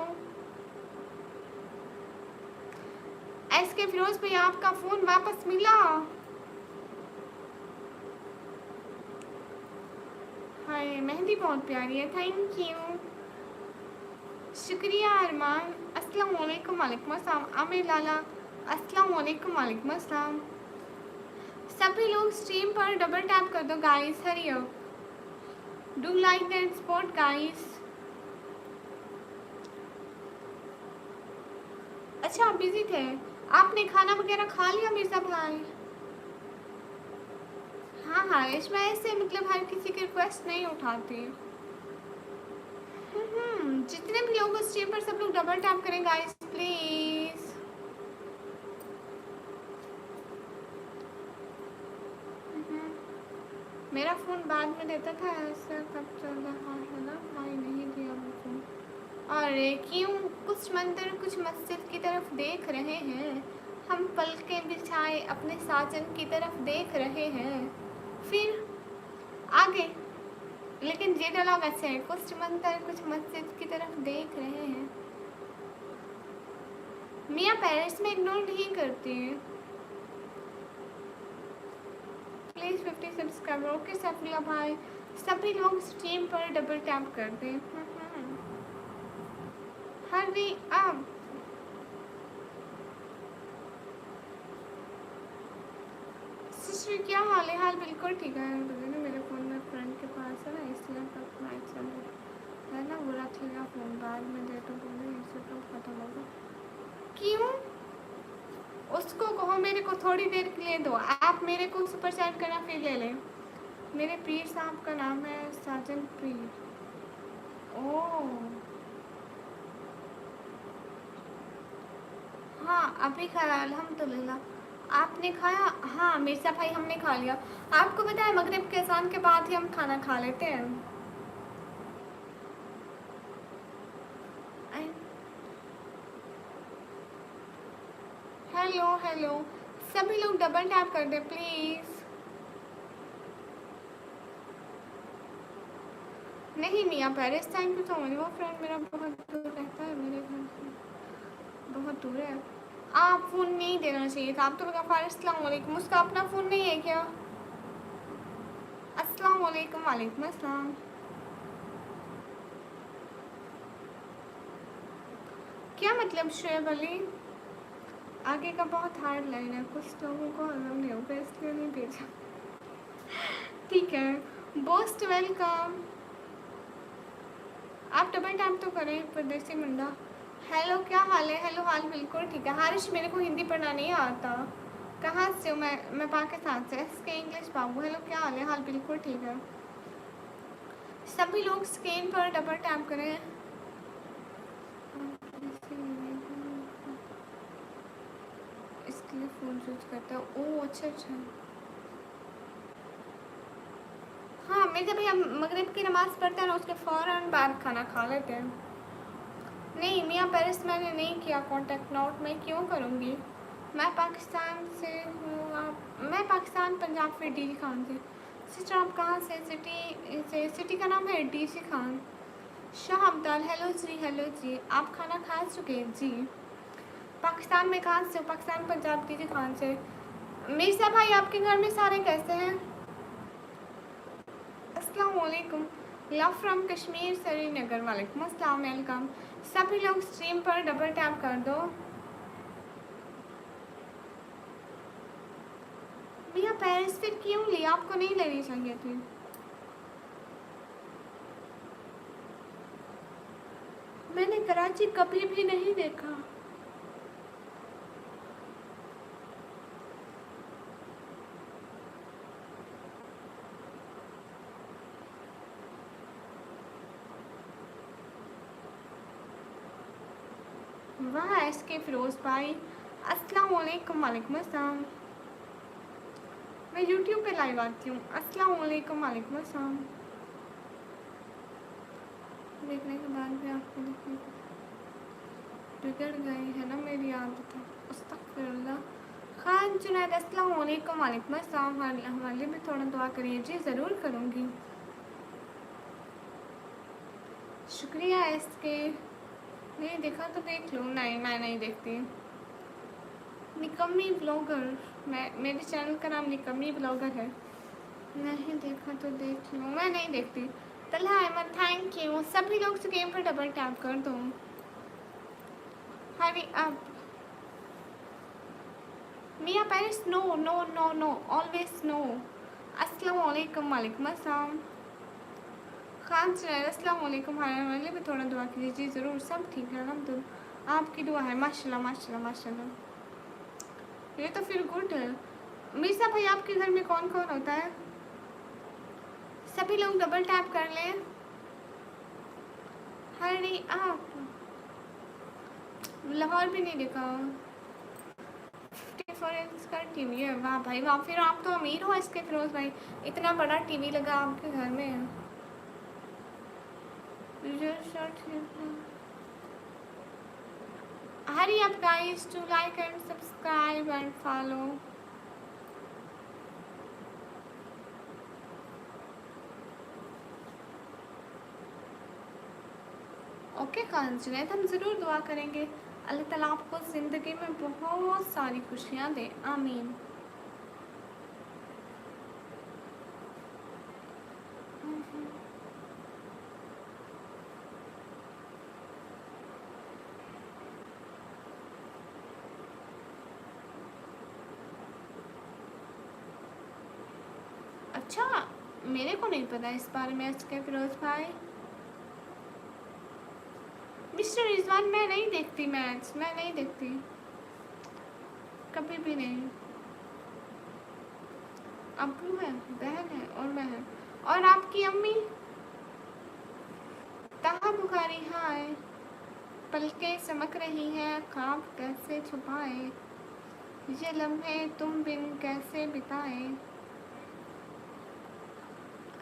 Speaker 1: S K Firoz भाई आपका फोन वापस मिला। हाय मेहंदी बहुत प्यारी है, थैंक यू, शुक्रिया अरमान। अस्सलाम वालेकुम। वालेकुम अस्सलाम आमिर लाला। अस्सलाम वालेकुम। वालेकुम अस्सलाम। सभी लोग स्ट्रीम पर डबल टैप कर दो guys, hurry up, do like and support guys. अच्छा आप बिजी थे, आपने खाना वगैरह खा लिया मिर्जा भाई? हाँ हाँ मैं ऐसे मतलब हर किसी की रिक्वेस्ट नहीं उठाती। जितने भी लोग स्ट्रीम पर सब लोग डबल टैप करें गाइस प्लीज। मेरा फ़ोन बाद में देता था, ऐसा कब चल रहा है ना भाई, नहीं दिया मुझे। अरे क्यों? कुछ मंदिर कुछ मस्जिद की तरफ देख रहे हैं। हम पलकें बिछाए अपने साजन की तरफ देख रहे हैं। फिर आगे लेकिन ये डाला वैसे है, कुछ मंदिर कुछ मस्जिद की तरफ देख रहे हैं। मियाँ पेरेंट्स में इग्नोर नहीं करती है। Please 50 subscriber. ओके सफिया भाई, सभी लोग स्ट्रीम पर डबल टैप कर दें। हरी अब सिस्टर क्या हाल है? हाल बिल्कुल ठीक है। मेरे फ़ोन में फ्रेंड के पास है ना, इसलिए तक मैच चल रहा है ना, बुरा चलेगा फ़ोन, बाद में दे तो बोले इससे तो खत्म होगा। क्यों? उसको कहो मेरे को थोड़ी देर के लिए दो, आप मेरे को सुपर चैट करना फिर ले लें। मेरे पीर साहब का नाम है साजन पीर। ओह हाँ अभी खाया अल्हम्दुलिल्लाह। आपने खाया? हाँ मिर्ज़ा भाई हमने खा लिया। आपको पता है मगरिब के अज़ान के बाद ही हम खाना खा लेते हैं। हेलो हेलो, सभी लोग डबल टैप कर दे प्लीज़। नहीं मियाँ Paris thank you so much. वो फ्रेंड मेरा बहुत दूर रहता है, मेरे घर से बहुत दूर है। आप फ़ोन नहीं देना चाहिए था, आप तो लगा फार। अस्सलाम वालेकुम। उसका अपना फ़ोन नहीं है क्या? अस्सलाम वालेकुम। वालेकुम अस्सलाम। क्या मतलब शुएब अली? आगे का बहुत हार्ड लाइन है, कुछ लोगों को हजम नहीं होगा इसलिए नहीं भेजा। ठीक है बोस्ट वेलकम। आप डबल टैप तो करें परदेसी मुंडा। हेलो क्या हाल है? हेलो हाल बिल्कुल ठीक है। हारिश मेरे को हिंदी पढ़ना नहीं आता। कहाँ से हो? मैं पाकिस्तान से। इसके इंग्लिश बाबू। हेलो क्या हाल है? हाल बिल्कुल ठीक है। सभी लोग स्क्रीन पर डबल टैप करें। इसके लिए फ़ोन यूज करता है। ओह अच्छा अच्छा। हाँ मैं जब हम मगरिब की नमाज़ पढ़ते हैं ना उसके फ़ौरन बाद खाना खा लेते हैं। नहीं मियाँ पेरिस मैंने नहीं किया कांटेक्ट, नोट मैं क्यों करूँगी? मैं पाकिस्तान से हूँ। आप? मैं पाकिस्तान पंजाब फिर DC खान से। सिस्टर आप कहाँ से? सिटी से। सिटी का नाम है DC खान। शाह अब्दाल, हेलो जी, आप खाना खा चुके हैं जी? पाकिस्तान में कहाँ से हो? पाकिस्तान पंजाब की जी, कहाँ से? मिर्जा भाई आपके घर में सारे कैसे हैं? अस्सलाम वालेकुम। लव फ्रॉम कश्मीर श्रीनगर, वालेकुम अस्सलाम, वेलकम। सभी लोग स्ट्रीम पर डबल टैप कर दो। भैया पेरिस फिर क्यों ली? आपको नहीं लेनी चाहिए थी। मैंने कराची कभी भी नहीं देखा। वाह एसके फिरोज भाई, अस्सलाम वालेकुम। वालेकुम अस्सलाम। मैं यूट्यूब पे लाइव आती हूँ। अस्सलाम वालेकुम। वालेकुम अस्सलाम। देखने के बाद भी आपको देखने बिगड़ गई है ना मेरी आदत है। अस्तगफिरुल्लाह। खान जुनैद, अस्सलाम वालेकुम। वालेकुम अस्सलाम। हमारे लिए भी थोड़ा दुआ करिए जी। ज़रूर करूँगी, शुक्रिया। एसके नहीं देखा तो देख लो। नहीं मैं नहीं देखती। निकम्मी ब्लॉगर, मैं, मेरे चैनल का नाम निकम्मी ब्लॉगर है। नहीं देखा तो देख लो, मैं नहीं देखती। Talha Ahmad, thank you. सभी लोग से गेम पर डबल टैप कर दो। Hurry up. मियाँ Paris, no no no no, always no. अस्सलाम वालेकुम। वालेकुम अस्सलाम। खान चैनल, अस्सलाम वालेकुम। हमारे वाले भी थोड़ा दुआ कीजिए जी। ज़रूर, सब ठीक है अल्हम्दुलिल्लाह, आपकी दुआ है। माशाल्लाह माशाल्लाह माशाल्लाह। ये तो फिर गुड है। मिर्जा भाई आपके घर में कौन कौन होता है? सभी लोग डबल टैप कर लें। हरी आप लाहौर भी नहीं देखा। 54 इंच का टीवी है, वाह भाई वाह, फिर आप तो अमीर हो इसके फिरोज भाई, इतना बड़ा टीवी लगा आपके घर में। Hurry up guys to like and subscribe and follow. Okay Khan Junaid, हम ज़रूर दुआ करेंगे अल्लाह ताला आपको ज़िंदगी में बहुत सारी खुशियाँ दे, आमीन। अच्छा, मेरे को नहीं पता इस बारे में इसके फिरोज भाई। मिस्टर रिजवान, मैं नहीं देखती मैच, मैं नहीं देखती कभी भी नहीं। अब्बू है, बहन है और मैं है। और आपकी अम्मी? ताहा बुखारी, हाय। पलकें चमक रही हैं, ख्वाब कैसे छुपाए, ये लम्हे तुम बिन कैसे बिताए।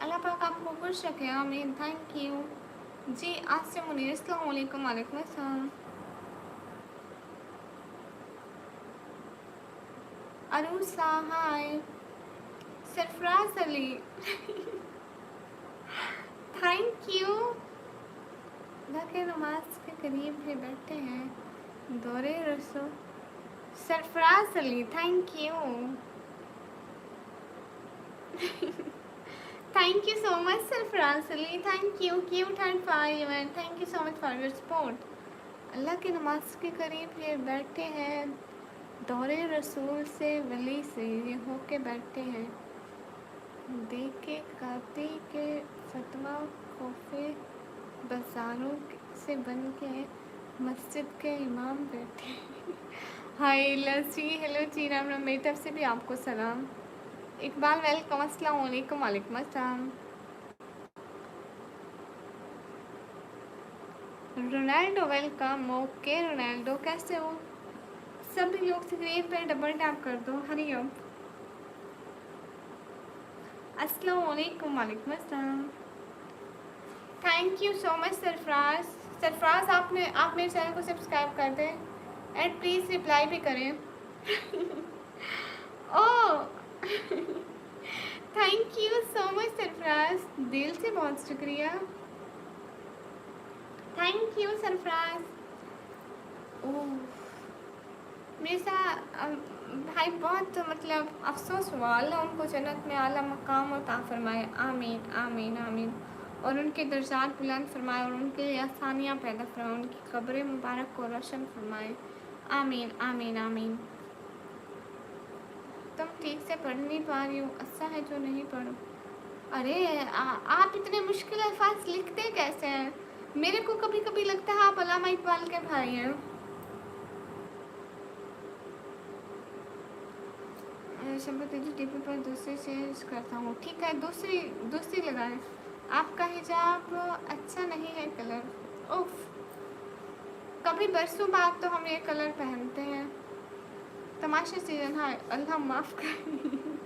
Speaker 1: अल्लाह पाक आपको खुश रखे, आमीन। Thank you ji. आसिम मुनीर, अस्सलाम वालेकुम। वालेकुम अस्सलाम। Arusa, hi. Sarfaraz Ali, thank you. के नमाज के करीब ही बैठे हैं, दौरे रसो। Sarfaraz Ali, thank you. Thank you so much Sarfaraz Ali, thank you. Cute and five and thank you so much for your support. Allah के नमाज के करीब ये बैठे हैं, दौरे रसूल से वली से ये होके बैठे हैं, देखे काती के फतवा खौफे बाजारों से बन के मस्जिद के इमाम बैठे। हाय लसी, हेलो जी, राम राम, मेरी तरफ से भी आपको सलाम। इकबाल वेलकम, अस्सलाम वालेकुम। वालेकुम अस्सलाम। Ronaldo welcome. ओके रोनाल्डो, कैसे हो? सभी लोग स्क्रीन पर डबल टैप कर दो। हरी अब। अस्सलाम वालेकुम। वालेकुम अस्सलाम। Thank you so much Sarfaraz. Sarfaraz, आप मेरे चैनल को सब्सक्राइब कर दें एंड प्लीज़ रिप्लाई भी करें। Oh thank you so much Sarfaraz, दिल से बहुत शुक्रिया। Thank you Sarfaraz. ओह, मेरे साथ भाई बहुत मतलब अफसोस हुआ। अल्लाह उनको जन्नत में आला मकाम अता फरमाए, आमीन आमीन आमीन। और उनके दर्जात बुलंद फरमाए और उनके लिए आसानियाँ पैदा फरमाए, उनकी कब्र मुबारक को रोशन फरमाए, आमीन आमीन आमीन। तुम ठीक से पढ़ नहीं पा रही हो, अच्छा है जो नहीं पढ़ो। अरे आप इतने मुश्किल अल्फाज लिखते कैसे हैं? मेरे को कभी कभी लगता है आप अल्लामा इकबाल के भाई हैं। शब्द टीवी पर दूसरी शेयर करता हूँ, ठीक है दूसरी दूसरी लगाएं। आपका हिजाब अच्छा नहीं है कलर। उफ, कभी बरसों बाद तो हम ये कलर पहनते हैं। तमाशा सीजन है, अल्लाह माफ़ कर।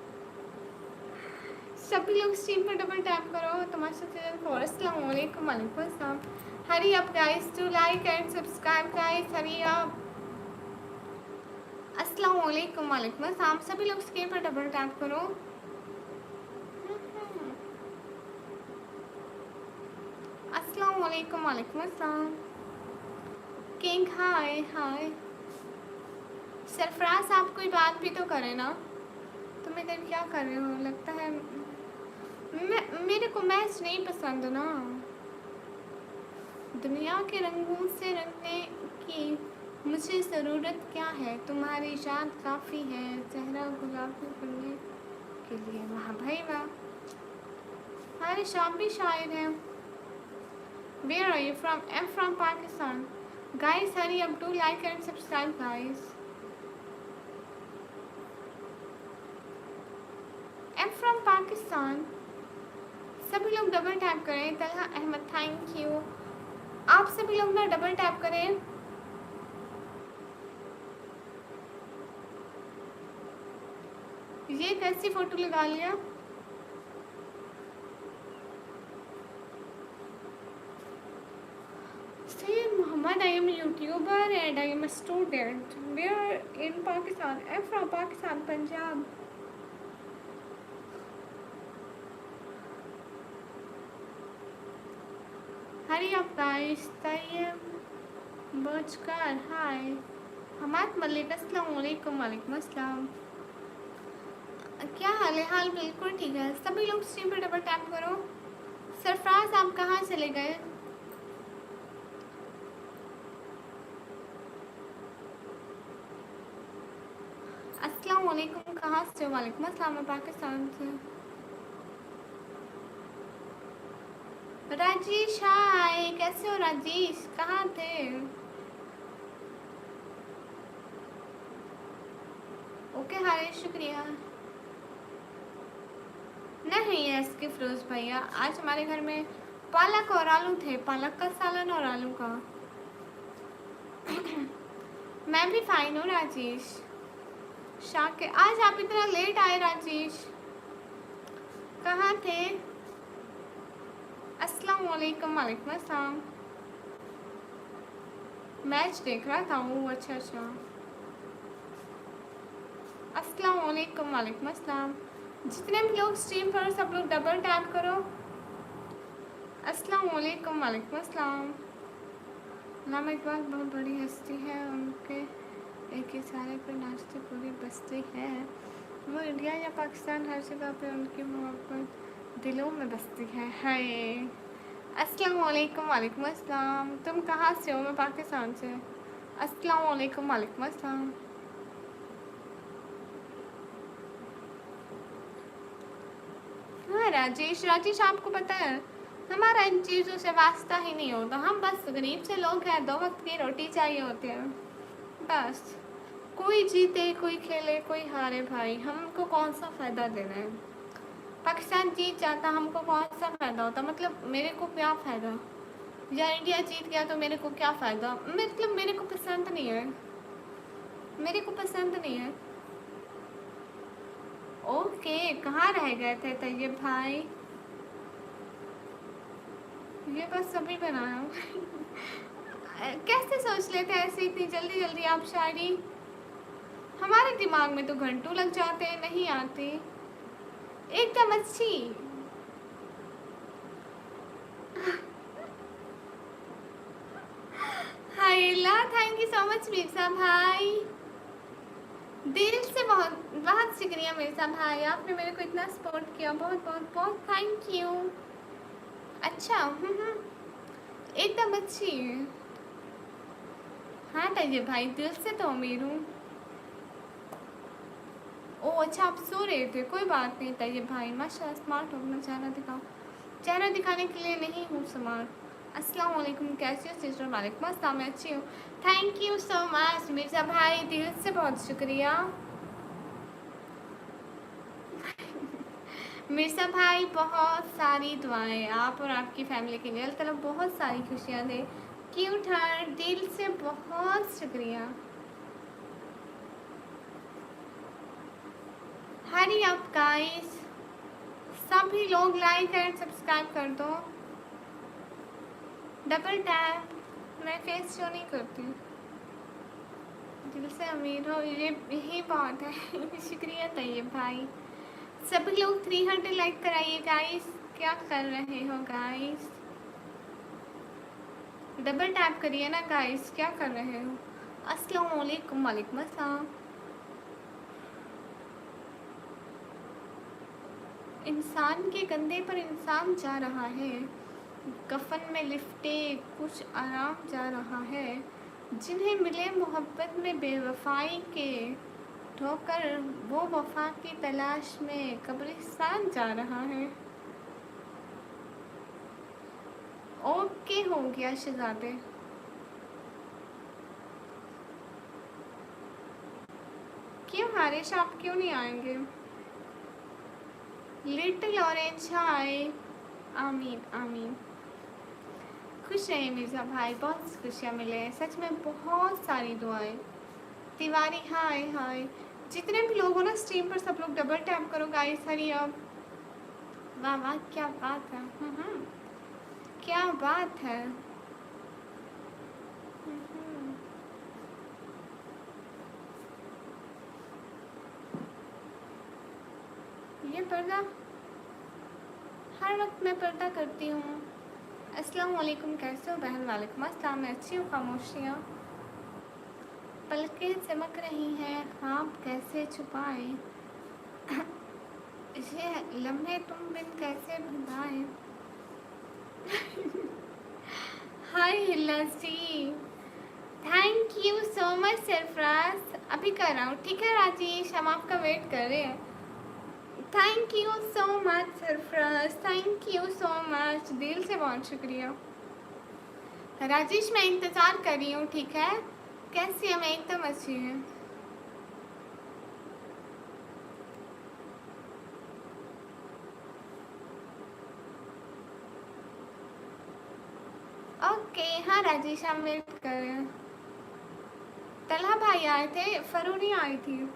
Speaker 1: सभी लोग स्ट्रीम पर डबल टैप करो, तमाशा सीजन 4। अस्सलाम वालेकुम। वालेकुम अस्सलाम। Hurry up guys to like and subscribe guys, hurry up. अस्सलाम वालेकुम। वालेकुम अस्सलाम। सभी लोग स्क्रीन पर डबल टैप करो। अस्सलाम वालेकुम। वालेकुम अस्सलाम। किंग हाय हाय। सरफराज आप कोई बात भी तो करें ना, तुम इधर क्या कर रहे हो? लगता है मेरे को मैच नहीं पसंद ना। दुनिया के रंगों से रंगने की मुझे ज़रूरत क्या है, तुम्हारी याद काफ़ी है चेहरा गुलाबी बनने के लिए। वाह भाई वाह, हमारे शाम भी शायर हैं। Where are you from? I am from Pakistan. Guys hurry up to like and subscribe guys. I am from Pakistan. सभी लोग डबल टैप करें। Talha Ahmad thank you. आप सभी लोग ना डबल टैप करें। ये कैसी फोटो लगा लिया? Sayyid Muhammad, I am a YouTuber and I am a student. We are in Pakistan. I am from Pakistan, Punjab. Hurry up guys. Tayyib Bojkar, hi. Hammad Malik, अस्सलाम वालेकुम। वालेकुम अस्सलाम। क्या हाल है? हाल बिल्कुल ठीक है। सभी लोग स्ट्रीम पर डबल टैप करो। सरफराज आप कहाँ चले गए? अस्सलाम वालेकुम, कहाँ से हो? वालेकुम अस्सलाम, मैं पाकिस्तान से। राजेश हाय, कैसे हो राजेश? कहाँ थे? ओके हाय, शुक्रिया। नहीं है इसके फिरोज भैया, आज हमारे घर में पालक और आलू थे, पालक का सालन और आलू का। मैं भी फाइन हूँ राजेश। शाके, आज आप इतना लेट आए राजेश, कहाँ थे? अस्सलाम वालेकुम। वालेकुम अस्सलाम। मैच देख रहा था वो, अच्छा अच्छा। अस्सलाम वालेकुम। वालेकुम अस्सलाम। जितने भी लोग स्ट्रीम पर सब लोग डबल टैप करो। अस्सलाम वालेकुम। वालेकुम अस्सलाम। अल्लामा इकबाल बहुत बड़ी हस्ती है, उनके एक इशारे पर नाचती पूरी बस्ती है। वो इंडिया या पाकिस्तान, हर जगह पे उनकी मोहब्बत दिलों में बसती है। हाय, अस्सलाम वालेकुम। वालेकुम अस्सलाम। तुम कहाँ से हो? मैं पाकिस्तान से। अस्सलाम वालेकुम। वालेकुम अस्सलाम। हाँ राजेश, राजेश आपको पता है हमारा इन चीज़ों से वास्ता ही नहीं होता। हम बस गरीब से लोग हैं, 2 वक्त की रोटी चाहिए होती है बस। कोई जीते कोई खेले कोई हारे भाई, हमको कौन सा फ़ायदा देना है? पाकिस्तान जीत जाता हमको कौन सा फ़ायदा होता? मतलब मेरे को क्या फ़ायदा? या इंडिया जीत गया तो मेरे को क्या फ़ायदा? मतलब मेरे को पसंद नहीं है, मेरे को पसंद नहीं है। ओके, कहाँ रह गए थे तैयब भाई? ये बस अभी बनाया। कैसे सोच लेते हैं ऐसे इतनी जल्दी जल्दी आप शायरी? हमारे दिमाग में तो घंटों लग जाते हैं, नहीं आते एकदम अच्छी। Thank you so much Mirza भाई, दिल से बहुत बहुत शुक्रिया मिर्जा भाई, आपने मेरे को इतना सपोर्ट किया, बहुत बहुत बहुत थैंक यू। अच्छा एकदम अच्छी है। हाँ तैयब भाई दिल से तो अमीर हूँ। ओ अच्छा आप सो रहे थे, कोई बात नहीं तैयब भाई, माशाल्लाह स्मार्ट हो, अपना चेहरा दिखाओ। चेहरा दिखाने के लिए नहीं हूँ स्मार्ट। अस्सलाम वालेकुम, कैसी हो सिस्टर? वालेकुम अस्सलाम, मैं अच्छी हूँ। Thank you so much Mirza भाई, दिल से बहुत शुक्रिया। मिर्जा भाई बहुत सारी दुआएं आप और आपकी फैमिली के लिए, अल्लाह ताला बहुत सारी खुशियाँ दे। क्यूट हार्ट, दिल से बहुत शुक्रिया। हरी अप गाइस, सभी लोग लाइक एंड सब्सक्राइब कर दो। डबल टैप, मैं फेस शो नहीं करती। दिल से अमीर हो, ये यही बात है। शुक्रिया तैयब भाई। सभी लोग 300 लाइक कराइए गाइस। क्या कर रहे हो गाइस? डबल टैप करिए ना गाइस, क्या कर रहे हो? अस्सलाम वालेकुम। वालेकुम अस्सलाम। इंसान के कंधे पर इंसान जा रहा है, कफन में लिपटे कुछ आराम जा रहा है, जिन्हें मिले मोहब्बत में बेवफाई के ठोकर, वो वफा की तलाश में कब्रिस्तान जा रहा है। ओके हो गया शहजादे। क्यों हारिश, आप क्यों नहीं आएंगे? लिटिल ऑरेंज हाय। आमीन आमीन। खुश रहे मिर्ज़ा भाई, बहुत खुशियाँ मिले हैं सच में, बहुत सारी दुआएं। तिवारी हाय हाय। जितने भी लोग हो ना स्ट्रीम पर, सब लोग डबल टैप करो गाइस, हरी अब। वाह वाह क्या बात है। क्या बात है। ये पर्दा हर वक्त मैं पर्दा करती हूँ। अस्सलाम वालेकुम, कैसे हो बहन? वालेकुम अस्सलाम, मैं अच्छी हूँ। खामोशियाँ पलकें चमक रही हैं, ख्वाब कैसे छुपाए, ये लम्हे तुम बिन कैसे भुलाए। Hi Hillasi, thank you so much Sarfaraz. अभी कर रहा हूँ, ठीक है राजेश, हम आपका वेट कर रहे हैं। Thank you so much Sarfaraz, thank you so much, दिल से बहुत शुक्रिया। राजेश मैं इंतज़ार कर रही हूँ, ठीक है? कैसी है? मैं एकदम अच्छी हूँ। ओके हाँ राजेश, हम वेट कर रहे हैं। तलहा भाई आए थे, फरू नहीं आई थी।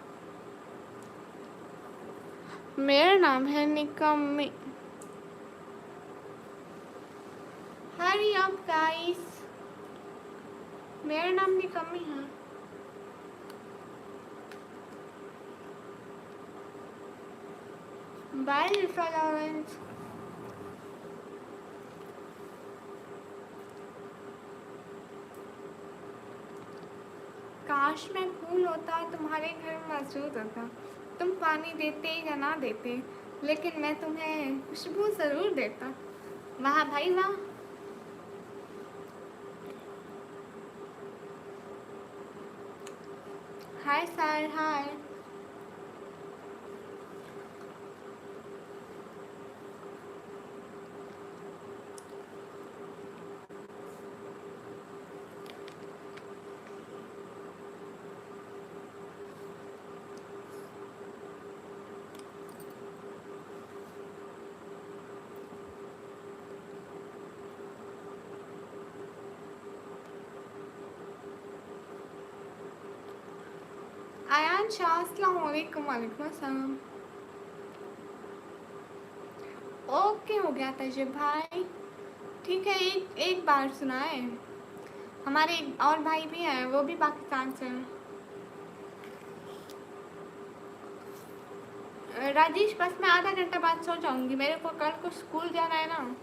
Speaker 1: मेरा नाम है निकम्मी। हरी अप गाइस, मेरा नाम निकम्मी है। Bye Lawrence. काश मैं फूल होता, तुम्हारे घर में मौजूद होता, तुम पानी देते या ना देते, लेकिन मैं तुम्हें खुशबू ज़रूर देता। वाह भाई वाह। Hi sir hi. Ayaan Shah, अस्सलाम वालेकुम। वालेकुम अस्सलाम। ओके हो गया तजब भाई, ठीक है। एक बार सुनाए, हमारे एक और भाई भी हैं, वो भी पाकिस्तान से हैं। राजेश बस मैं आधा घंटा बाद सो जाऊंगी, मेरे को कल को स्कूल जाना है ना।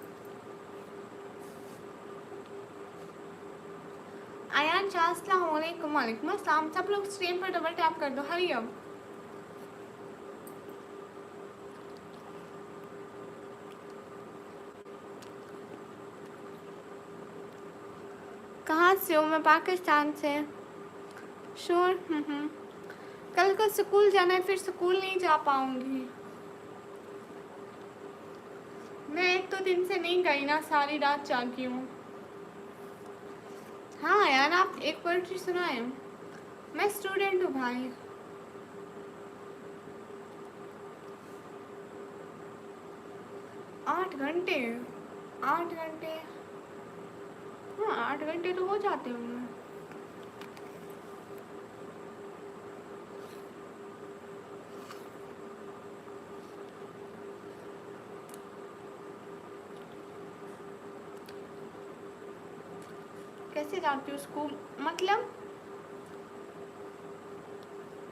Speaker 1: आयान शाह अस्सलाम वालेकुम। वालेकुम अस्सलाम। सब लोग स्क्रीन पर डबल टैप कर दो, हरी अब। कहाँ से हो? मैं पाकिस्तान से। श्योर। कल को स्कूल जाना है, फिर स्कूल नहीं जा पाऊंगी। मैं एक तो दिन से नहीं गई ना, सारी रात जागी हूँ। हाँ यार, आप एक पोएट्री सुनाए। मैं स्टूडेंट हूँ भाई। 8 घंटे? 8 घंटे? हाँ, 8 घंटे तो हो जाते होंगे। कैसे जाती हूँ स्कूल? मतलब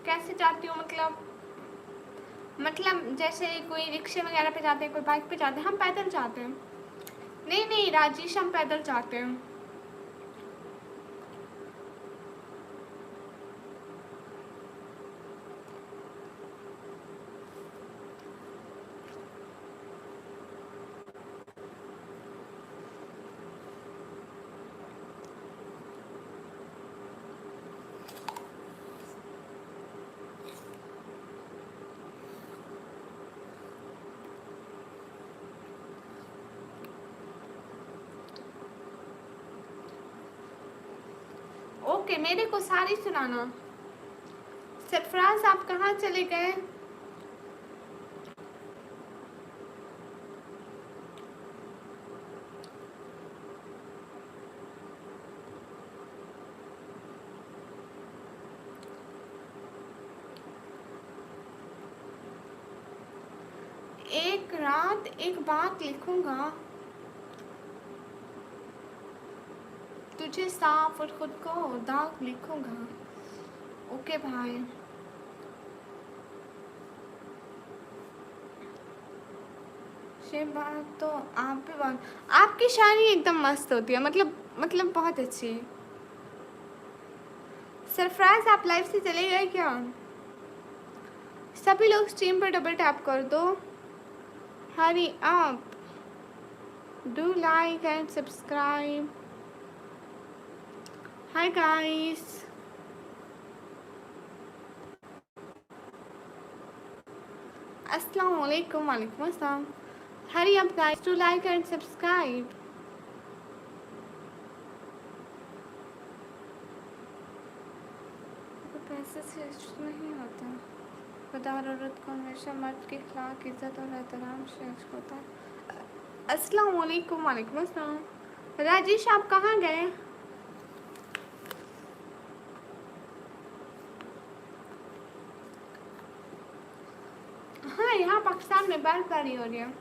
Speaker 1: कैसे जाती हूँ? मतलब जैसे कोई रिक्शे वगैरह पे जाते हैं, कोई बाइक पे जाते हैं, हम पैदल जाते हैं। नहीं नहीं राजेश, हम पैदल जाते हैं। ओके, मेरे को सारी सुनाना। सरफराज आप कहाँ चले गए? एक रात एक बात लिखूंगा, तुझे साफ और खुद को दाग लिखूंगा। ओके भाई। ये बात तो आप भी बात, आपकी शायरी एकदम मस्त होती है, मतलब बहुत अच्छी। सरफराज आप लाइव से चले गए क्या? सभी लोग स्ट्रीम पर डबल टैप कर दो, hurry up. Do like and subscribe. Hi guys. अस्सलाम वालेकुम। वालेकुम अस्सलाम। Hurry up guys, do like and subscribe. पैसे से नहीं होता। खुदार औरत को हमेशा मर्द के खिलाफ इज्जत और एहतराम से होता है। अस्सलाम वालेकुम। वालेकुम अस्सलाम। राजेश आप कहाँ गए? हाँ, यहाँ पाकिस्तान में बर्फबारी हो रही है।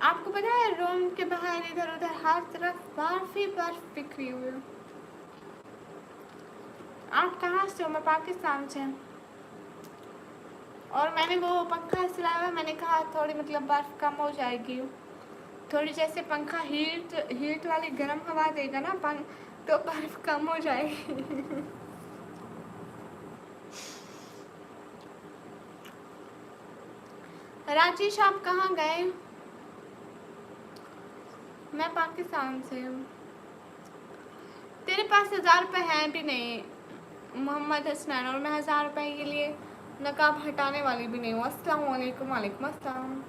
Speaker 1: आपको पता है रोम के बाहर इधर उधर हर तरफ बर्फ ही बर्फ बिखरी हुई है। आप कहाँ से हो? मैं पाकिस्तान से। और मैंने वो पंखा चलाया हुआ, मैंने कहा थोड़ी बर्फ कम हो जाएगी। थोड़ी जैसे पंखा हीट वाली गर्म हवा देगा ना तो बर्फ कम हो जाएगी। राजेश आप कहाँ गए? मैं पाकिस्तान से हूँ। तेरे पास 1000 रुपये हैं भी नहीं मोहम्मद हसनैन, और मैं 1000 रुपये के लिए नकाब हटाने वाली भी नहीं हूँ। अस्सलाम वालेकुम। वालेकुम अस्सलाम।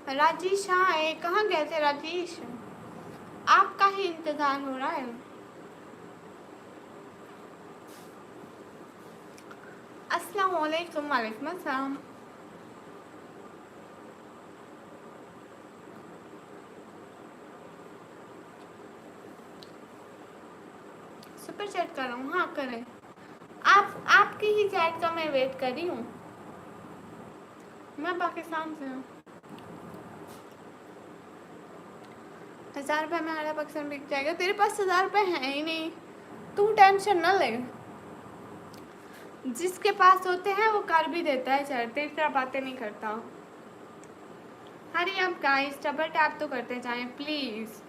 Speaker 1: राजेश आए, कहाँ गए थे राजेश? आपका ही इंतजार हो रहा है। अस्सलाम वालेकुम। वालेकुम अस्सलाम। सुपर चैट कर रहा हूँ। हाँ करें, आपकी ही चैट का मैं वेट कर रही हूँ। मैं पाकिस्तान से हूँ। 1000 रुपये में 100% बिक जाएगा। तेरे पास 1000 रुपये हैं ही नहीं, तू टेंशन ना ले। जिसके पास होते हैं वो कर भी देता है चैट, तेरी तरह बातें नहीं करता। हरी आप गाइस डबल टैप तो करते जाएं प्लीज़।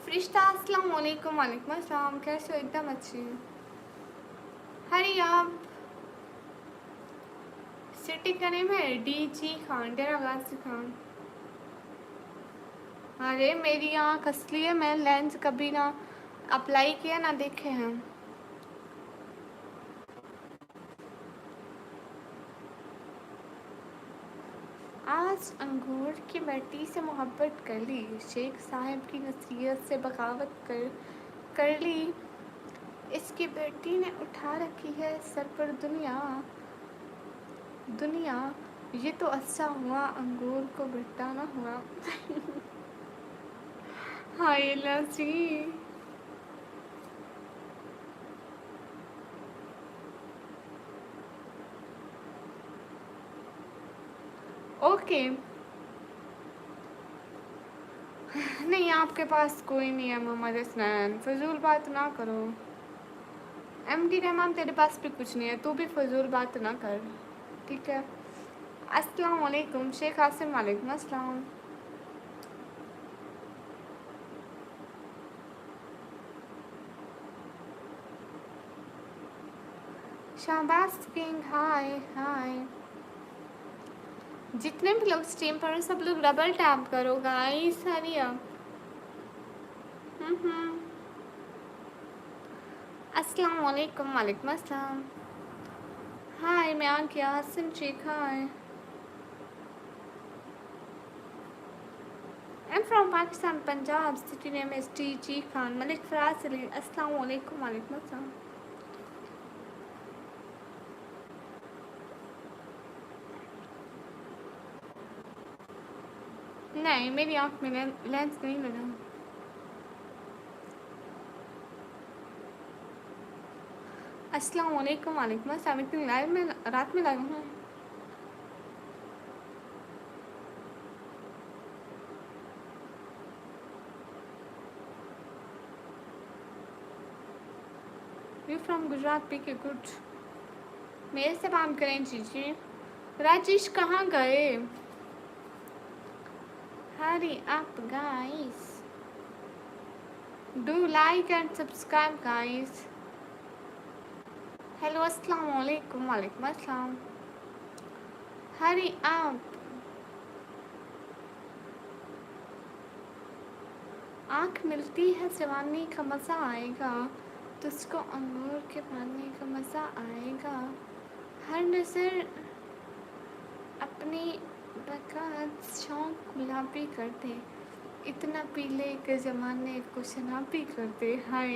Speaker 1: फरिश्ता अस्सलाम वालेकुम। वालेकुम अस्सलाम, कैसे हो? एकदम अच्छी। हरी आप सिटी का नेम है DG खान, डेरा गाजी खान। अरे मेरी आँख असली है, मैं लेंस कभी ना अप्लाई किया ना देखे हैं। आज अंगूर की बेटी से मोहब्बत कर ली, शेख साहब की नसीहत से बगावत कर ली। इसकी बेटी ने उठा रखी है सर पर दुनिया। ये तो अच्छा हुआ अंगूर को बेटा ना हुआ। हाय लसी। ओके नहीं, आपके पास कोई नहीं है मोहम्मद हसनैन, फजूल बात ना करो। MD रहमान तेरे पास भी कुछ नहीं है, तू भी फजूल बात ना कर, ठीक है। अस्सलाम वालेकुम शेख आसिम। वालेकुम अस्सलाम। शाहबाज किंग हाय हाय। जितने भी लोग स्ट्रीम पर सब लोग डबल टैप करो गाइस। हरिया अस्सलाम वालेकुम। वालेकुम अस्सलाम। हाय मैं आ गया। आसिम शेख हाय। I'm from Pakistan, Punjab. City name is DG Khan. Malik Faraz Ali. Assalamu alaikum. Walaikum assalam. नहीं मेरी आँख में लेंस नहीं लगा। अस्सलाम वालेकुम। वालेकुम अस्सलाम। इतनी लाइव में रात में लगा हूँ। यू फ्रॉम गुजरात पी के गुड। मेरे से बात करें जीजी। राजेश कहाँ गए? हरी up guys, do like and subscribe guys. Hello अस्सलाम वालेकुम। वालेकुम अस्सलाम। Hurry up. आँख मिलती है जवानी का मज़ा आएगा, तुझको अंगूर के पानी का मज़ा आएगा। हर नज़र अपनी बकात शौक गुलाबी कर दे, इतना पी ले के ज़माने को शराबी कर दे। हाय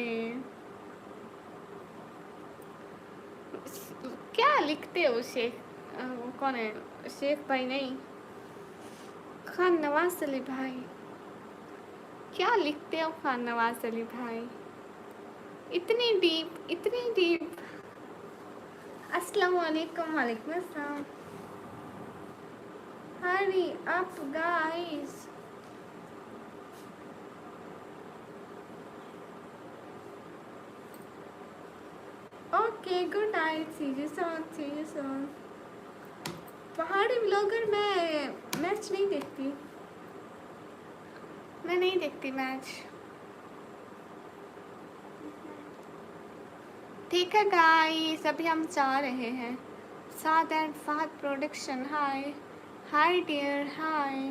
Speaker 1: क्या लिखते हो शेख? वो कौन है? शेख भाई नहीं, खान नवाज अली भाई। क्या लिखते हो खान नवाज अली भाई? इतनी डीप। अस्सलाम वालेकुम। वालेकुम अस्सलाम। Hurry up guys. Okay good night. See you soon. पहाड़ी ब्लॉगर मैं मैच नहीं देखती, मैं नहीं देखती मैच। ठीक है गाइस, अभी हम जा रहे हैं। Saad and Fahad production hi. Hi dear hi.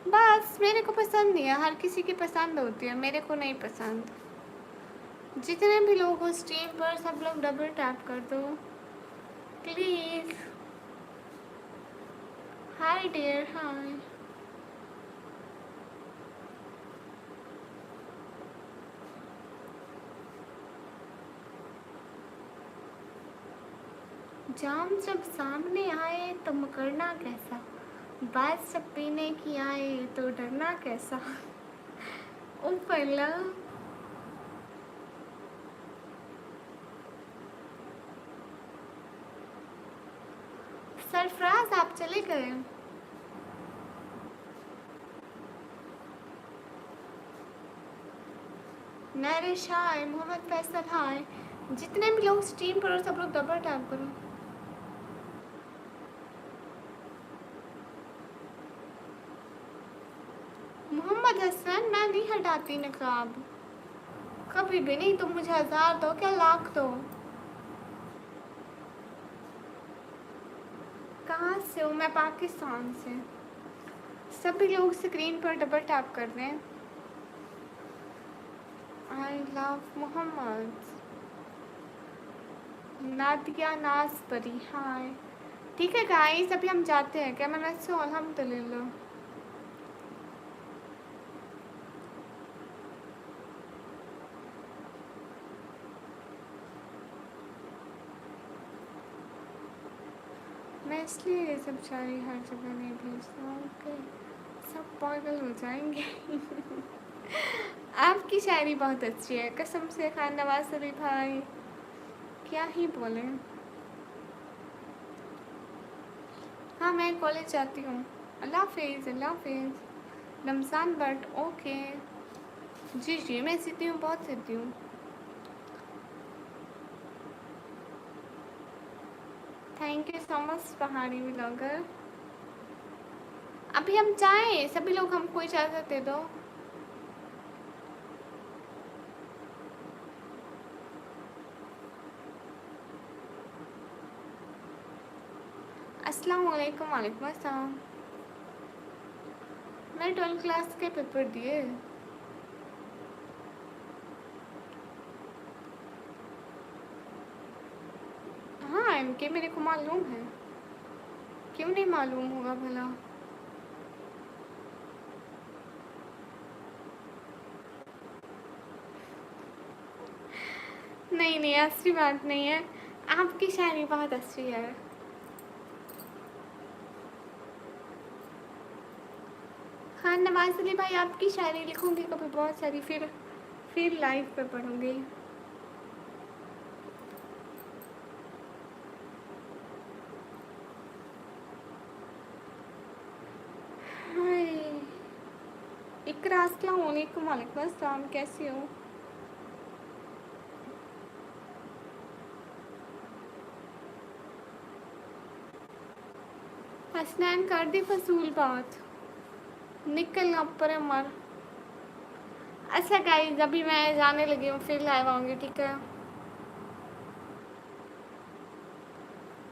Speaker 1: बस मेरे को पसंद नहीं है, हर किसी की पसंद होती है, मेरे को नहीं पसंद। जितने भी लोग हो स्ट्रीम पर सब लोग डबल टैप कर दो प्लीज़। हाय डियर हाय। जाम जब सामने आए तो मुकरना कैसा, बात जब पीने की आए तो डरना कैसा। ओ पहला सरफराज आप चले गए। नरिश हाय, मोहम्मद फैसल हाय। जितने भी लोग स्ट्रीम पर हो सब लोग डबल टैप करो। मोहम्मद हसन, मैं नहीं हटाती नकाब कभी भी नहीं। तुम मुझे 1000 दो क्या लाख दो। कहाँ से हूँ मैं? पाकिस्तान से। सभी लोग स्क्रीन पर डबल टैप कर रहे हैं। I love Mohammad. Nadia Nazpari hi. ठीक है गाइस, अभी हम जाते हैं क्या? मैंने से अल्हम्दुलिल्लाह। मैं इसलिए ये सब शायरी हर जगह नहीं भेजता हूँ कि सब पागल हो जाएंगे। आपकी शायरी बहुत अच्छी है कसम से खान नवाज अली भाई, क्या ही बोले। हाँ मैं कॉलेज जाती हूँ। अल्लाह हाफिज़, अल्लाह हाफिज़। Ramzan but okay. जी जी मैं सीती हूँ, बहुत सीती हूँ। Thank you so much Pahadi vlogger. अभी हम जाएं सभी लोग, हमको इजाज़त दे दो। अस्सलाम वालेकुम। वालेकुम अस्सलाम। मैंने 12th क्लास के पेपर दिए। हाँ इनके मेरे को मालूम है, क्यों नहीं मालूम होगा भला। नहीं नहीं ऐसी बात नहीं है, आपकी शायरी बहुत अच्छी है। हाँ नवाज अली भाई, आपकी शायरी लिखूंगी कभी बहुत सारी, फिर लाइव पे पढ़ूंगी। हाय इकरा, अस्सलाम वालेकुम। वालेकुम अस्सलाम, कैसी हो? हसनैन कर दी फसूल बात, निकल पर मर। अच्छा गाइस अभी मैं जाने लगी हूँ, फिर लाइव आऊँगी ठीक है।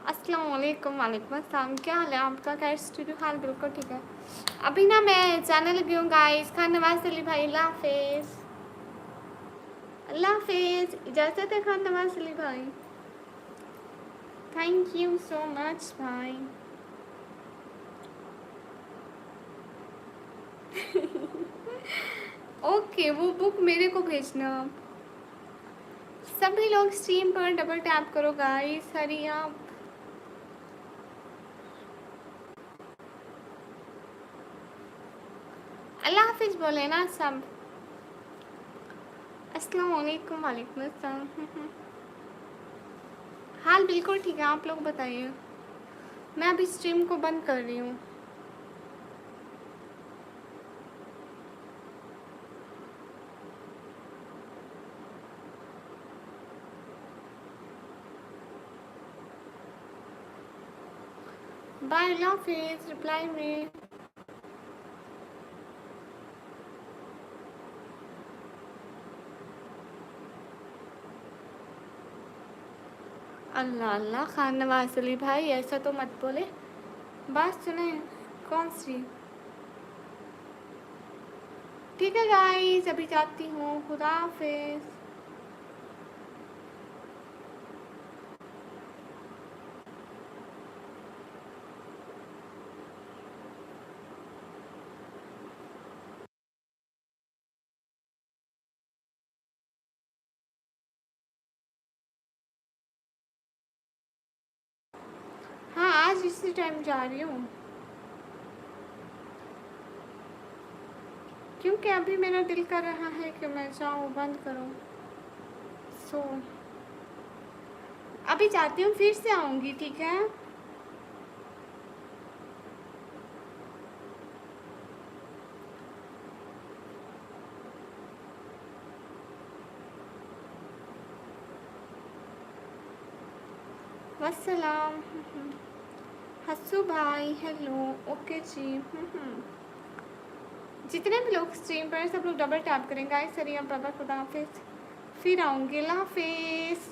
Speaker 1: अस्सलाम वालेकुम। वालेकुम अस्सलाम, क्या हाल है आपका? क्या स्टूडियो हाल? बिल्कुल ठीक है। अभी ना मैं जाने लगी हूँ गाइस। खान नवाज अली भाई अल्लाह हाफिज़। अल्लाह हाफिज़, इजाज़त है खान नवाज अली भाई। थैंक यू सो मच भाई। ओके वो बुक मेरे को भेजना आप। सभी लोग स्ट्रीम पर डबल टैप करो गाइस, हरी आप। अल्लाह हाफिज़ बोले ना सब। अस्सलाम वालेकुम। वालेकुम अस्सलाम। हाल बिल्कुल ठीक है, आप लोग बताइए। मैं अभी स्ट्रीम को बंद कर रही हूँ। बाय, अल्लाह हाफिज़। रिप्लाई में अल्लाह अल्लाह। खान नवाज अली भाई ऐसा तो मत बोले, बात सुने। कौन सी? ठीक है गाइस अभी जाती हूँ, खुदा हाफिज़। हाँ आज इसी टाइम जा रही हूँ, क्योंकि अभी मेरा दिल कर रहा है कि मैं जाऊँ, बंद करूँ। सो अभी जाती हूँ, फिर से आऊँगी ठीक है। वसलाम। हस्सू भाई हेलो। ओके जी। जितने भी लोग स्ट्रीम पर हैं सब लोग डबल टैप करें गाइस। सरिया बाबा खुदा हाफिज़। फिर आऊँगी, अल्लाह हाफिज़।